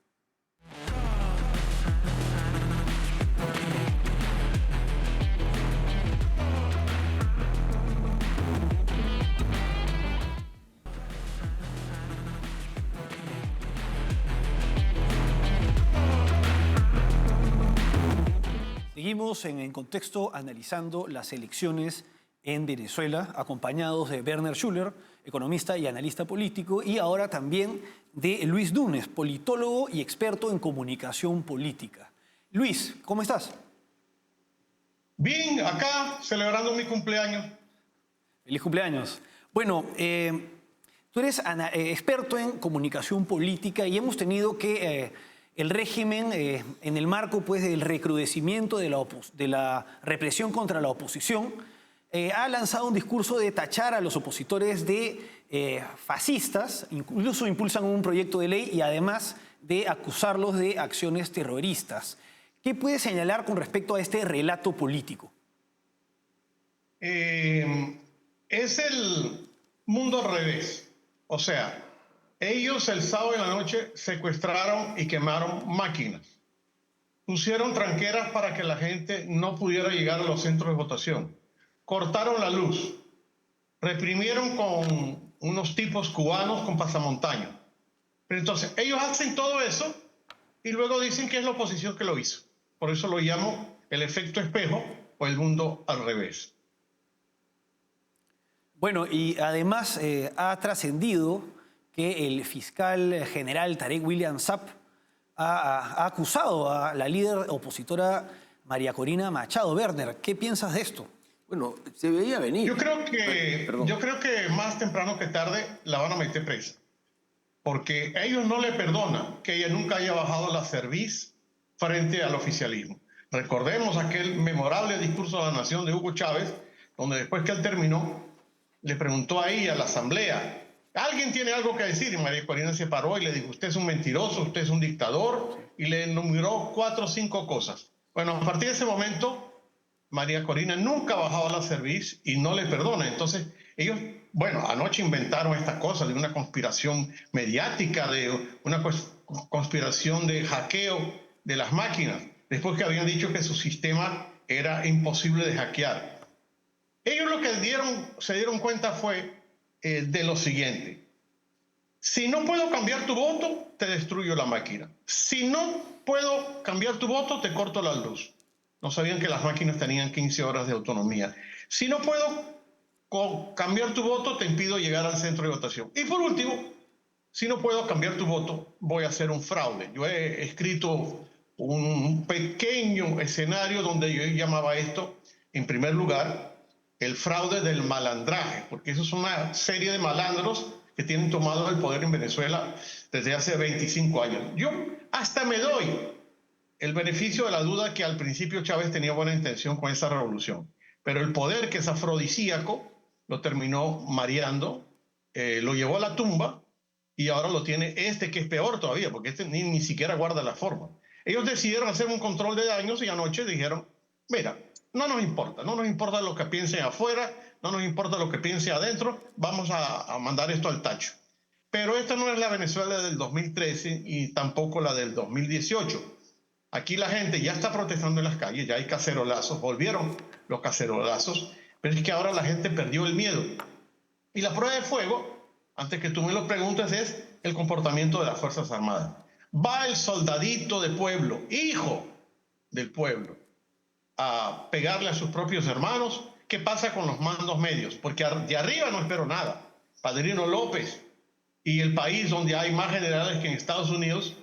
Seguimos en contexto analizando las elecciones en Venezuela, acompañados de Werner Schuller, economista y analista político, y ahora también de Luis Núñez, politólogo y experto en comunicación política. Luis, ¿cómo estás? Bien, acá celebrando mi cumpleaños. Feliz cumpleaños. Bueno, tú eres experto en comunicación política y hemos tenido que el régimen, en el marco pues, del recrudecimiento de la represión contra la oposición, ha lanzado un discurso de tachar a los opositores de fascistas, incluso impulsan un proyecto de ley y además de acusarlos de acciones terroristas. ¿Qué puedes señalar con respecto a este relato político? es el mundo al revés. O sea, ellos el sábado en la noche secuestraron y quemaron máquinas. Pusieron tranqueras para que la gente no pudiera llegar a los centros de votación. Cortaron la luz. Reprimieron con unos tipos cubanos con pasamontañas. Pero entonces, ellos hacen todo eso y luego dicen que es la oposición que lo hizo. Por eso lo llamo el efecto espejo o el mundo al revés. Bueno, y además ha trascendido que el fiscal general Tarek William Saab ha acusado a la líder opositora María Corina Machado. Werner, ¿qué piensas de esto? Bueno, se veía venir. Yo creo que más temprano que tarde la van a meter presa. Porque ellos no le perdonan que ella nunca haya bajado la cerviz frente al oficialismo. Recordemos aquel memorable discurso de la Nación de Hugo Chávez, donde después que él terminó, le preguntó ahí a la asamblea, ¿alguien tiene algo que decir? Y María Corina se paró y le dijo, usted es un mentiroso, usted es un dictador, y le enumeró 4 o 5 cosas. Bueno, a partir de ese momento, María Corina nunca ha bajado la cerviz y no le perdona. Entonces, ellos, bueno, anoche inventaron esta cosa de una conspiración mediática, de una conspiración de hackeo de las máquinas, después que habían dicho que su sistema era imposible de hackear. Ellos lo que se dieron cuenta fue de lo siguiente. Si no puedo cambiar tu voto, te destruyo la máquina. Si no puedo cambiar tu voto, te corto la luz. No sabían que las máquinas tenían 15 horas de autonomía. Si no puedo cambiar tu voto, te impido llegar al centro de votación. Y por último, si no puedo cambiar tu voto, voy a hacer un fraude. Yo he escrito un pequeño escenario donde yo llamaba esto, en primer lugar, el fraude del malandraje, porque eso es una serie de malandros que tienen tomado el poder en Venezuela desde hace 25 años. Yo hasta me doy el beneficio de la duda que al principio Chávez tenía buena intención con esa revolución, pero el poder, que es afrodisíaco, lo terminó mareando, lo llevó a la tumba y ahora lo tiene este, que es peor todavía, porque este ni siquiera guarda la forma. Ellos decidieron hacer un control de daños y anoche dijeron, mira, no nos importa lo que piensen afuera, no nos importa lo que piense adentro, vamos a mandar esto al tacho. Pero esta no es la Venezuela del 2013 y tampoco la del 2018. Aquí la gente ya está protestando en las calles, ya hay cacerolazos, volvieron los cacerolazos, pero es que ahora la gente perdió el miedo. Y la prueba de fuego, antes que tú me lo preguntes, es el comportamiento de las Fuerzas Armadas. Va el soldadito de pueblo, hijo del pueblo, a pegarle a sus propios hermanos. ¿Qué pasa con los mandos medios? Porque de arriba no espero nada. Padrino López y el país donde hay más generales que en Estados Unidos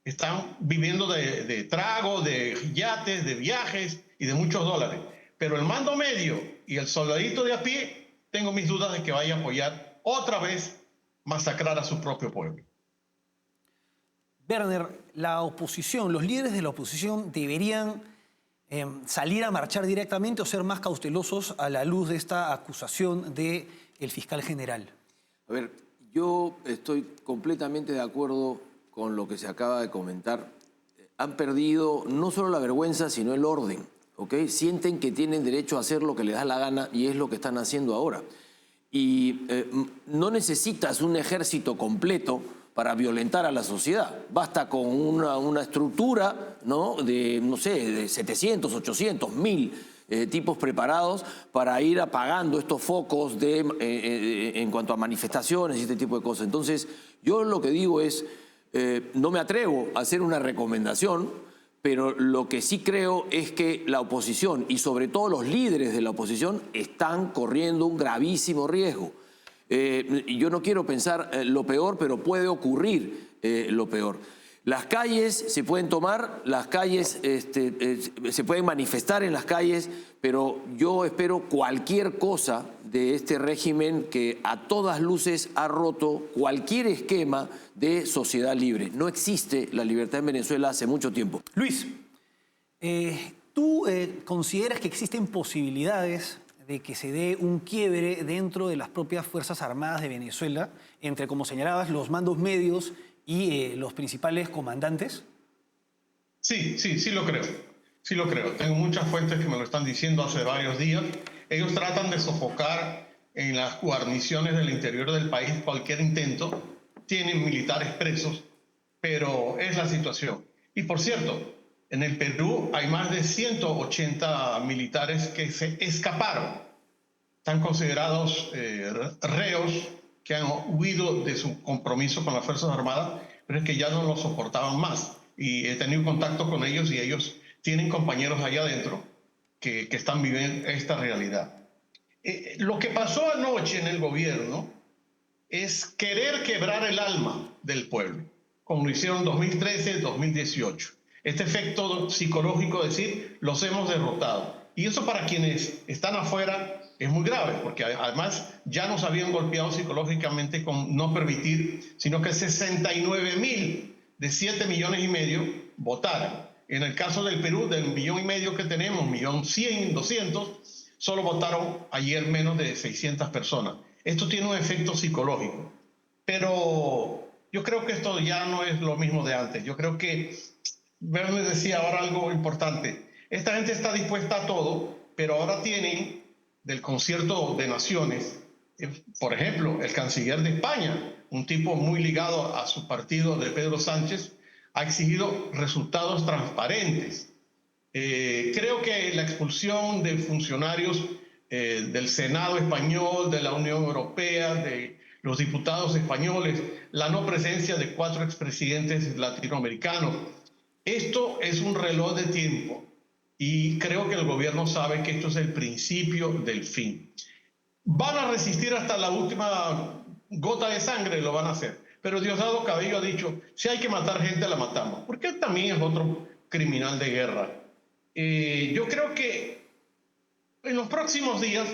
están viviendo de trago, de yates, de viajes y de muchos dólares. Pero el mando medio y el soldadito de a pie, tengo mis dudas de que vaya a apoyar otra vez masacrar a su propio pueblo. Werner, la oposición, los líderes de la oposición deberían salir a marchar directamente o ser más cautelosos a la luz de esta acusación del fiscal general. A ver, yo estoy completamente de acuerdo con lo que se acaba de comentar. Han perdido no solo la vergüenza, sino el orden, ¿ok? Sienten que tienen derecho a hacer lo que les da la gana y es lo que están haciendo ahora. Y no necesitas un ejército completo para violentar a la sociedad. Basta con una estructura, ¿no? De 700, 800, 1000 tipos preparados para ir apagando estos focos en cuanto a manifestaciones y este tipo de cosas. Entonces, yo lo que digo es, no me atrevo a hacer una recomendación, pero lo que sí creo es que la oposición y sobre todo los líderes de la oposición están corriendo un gravísimo riesgo. Yo no quiero pensar lo peor, pero puede ocurrir lo peor. Las calles se pueden tomar, las calles se pueden manifestar en las calles, pero yo espero cualquier cosa de este régimen que a todas luces ha roto cualquier esquema de sociedad libre. No existe la libertad en Venezuela hace mucho tiempo. Luis, ¿tú consideras que existen posibilidades de que se dé un quiebre dentro de las propias Fuerzas Armadas de Venezuela entre, como señalabas, los mandos medios y los principales comandantes? Sí lo creo. Sí lo creo. Tengo muchas fuentes que me lo están diciendo hace varios días. Ellos tratan de sofocar en las guarniciones del interior del país cualquier intento. Tienen militares presos, pero es la situación. Y por cierto, en el Perú hay más de 180 militares que se escaparon. Están considerados reos que han huido de su compromiso con las Fuerzas Armadas, pero es que ya no lo soportaban más. Y he tenido contacto con ellos y ellos tienen compañeros allá adentro que están viviendo esta realidad. Lo que pasó anoche en el gobierno es querer quebrar el alma del pueblo, como lo hicieron en 2013, 2018. Este efecto psicológico de decir, los hemos derrotado. Y eso para quienes están afuera es muy grave, porque además ya nos habían golpeado psicológicamente con no permitir, sino que 69.000 de 7,5 millones votaron. En el caso del Perú, del 1,5 millones que tenemos, 1.100.200.000, solo votaron ayer menos de 600 personas. Esto tiene un efecto psicológico. Pero yo creo que esto ya no es lo mismo de antes. Yo creo que Werner decía ahora algo importante. Esta gente está dispuesta a todo, pero ahora tienen del concierto de naciones, por ejemplo, el canciller de España, un tipo muy ligado a su partido de Pedro Sánchez, ha exigido resultados transparentes. Creo que la expulsión de funcionarios del Senado español, de la Unión Europea, de los diputados españoles, la no presencia de 4 expresidentes latinoamericanos, esto es un reloj de tiempo. Y creo que el gobierno sabe que esto es el principio del fin. ¿Van a resistir hasta la última gota de sangre? Lo van a hacer. Pero Diosdado Cabello ha dicho, si hay que matar gente, la matamos. Porque él también es otro criminal de guerra. Yo creo que en los próximos días,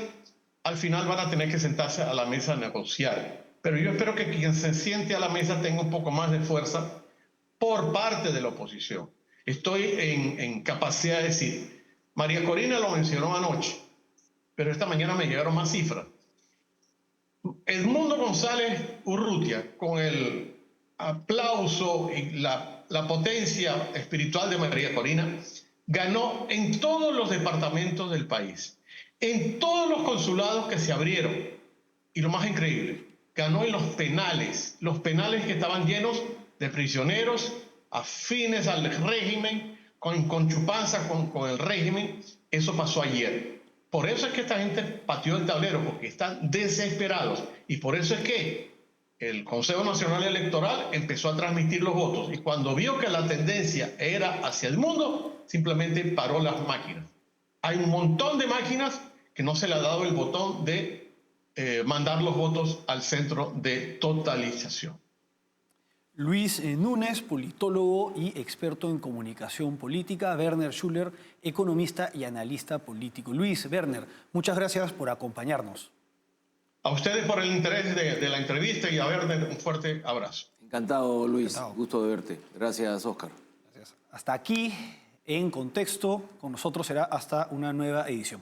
al final van a tener que sentarse a la mesa a negociar. Pero yo espero que quien se siente a la mesa tenga un poco más de fuerza por parte de la oposición. Estoy en capacidad de decir, María Corina lo mencionó anoche, pero esta mañana me llegaron más cifras. Edmundo González Urrutia, con el aplauso y la potencia espiritual de María Corina, ganó en todos los departamentos del país, en todos los consulados que se abrieron. Y lo más increíble, ganó en los penales que estaban llenos de prisioneros afines al régimen, con chupanza con el régimen. Eso pasó ayer. Por eso es que esta gente pateó el tablero, porque están desesperados. Y por eso es que el Consejo Nacional Electoral empezó a transmitir los votos. Y cuando vio que la tendencia era hacia el mundo, simplemente paró las máquinas. Hay un montón de máquinas que no se le ha dado el botón de mandar los votos al centro de totalización. Luis Núñez, politólogo y experto en comunicación política. Werner Schuller, economista y analista político. Luis, Werner, muchas gracias por acompañarnos. A ustedes por el interés de la entrevista y a Werner un fuerte abrazo. Encantado, Luis. Encantado. Gusto de verte. Gracias, Oscar. Gracias. Hasta aquí, en Contexto. Con nosotros será hasta una nueva edición.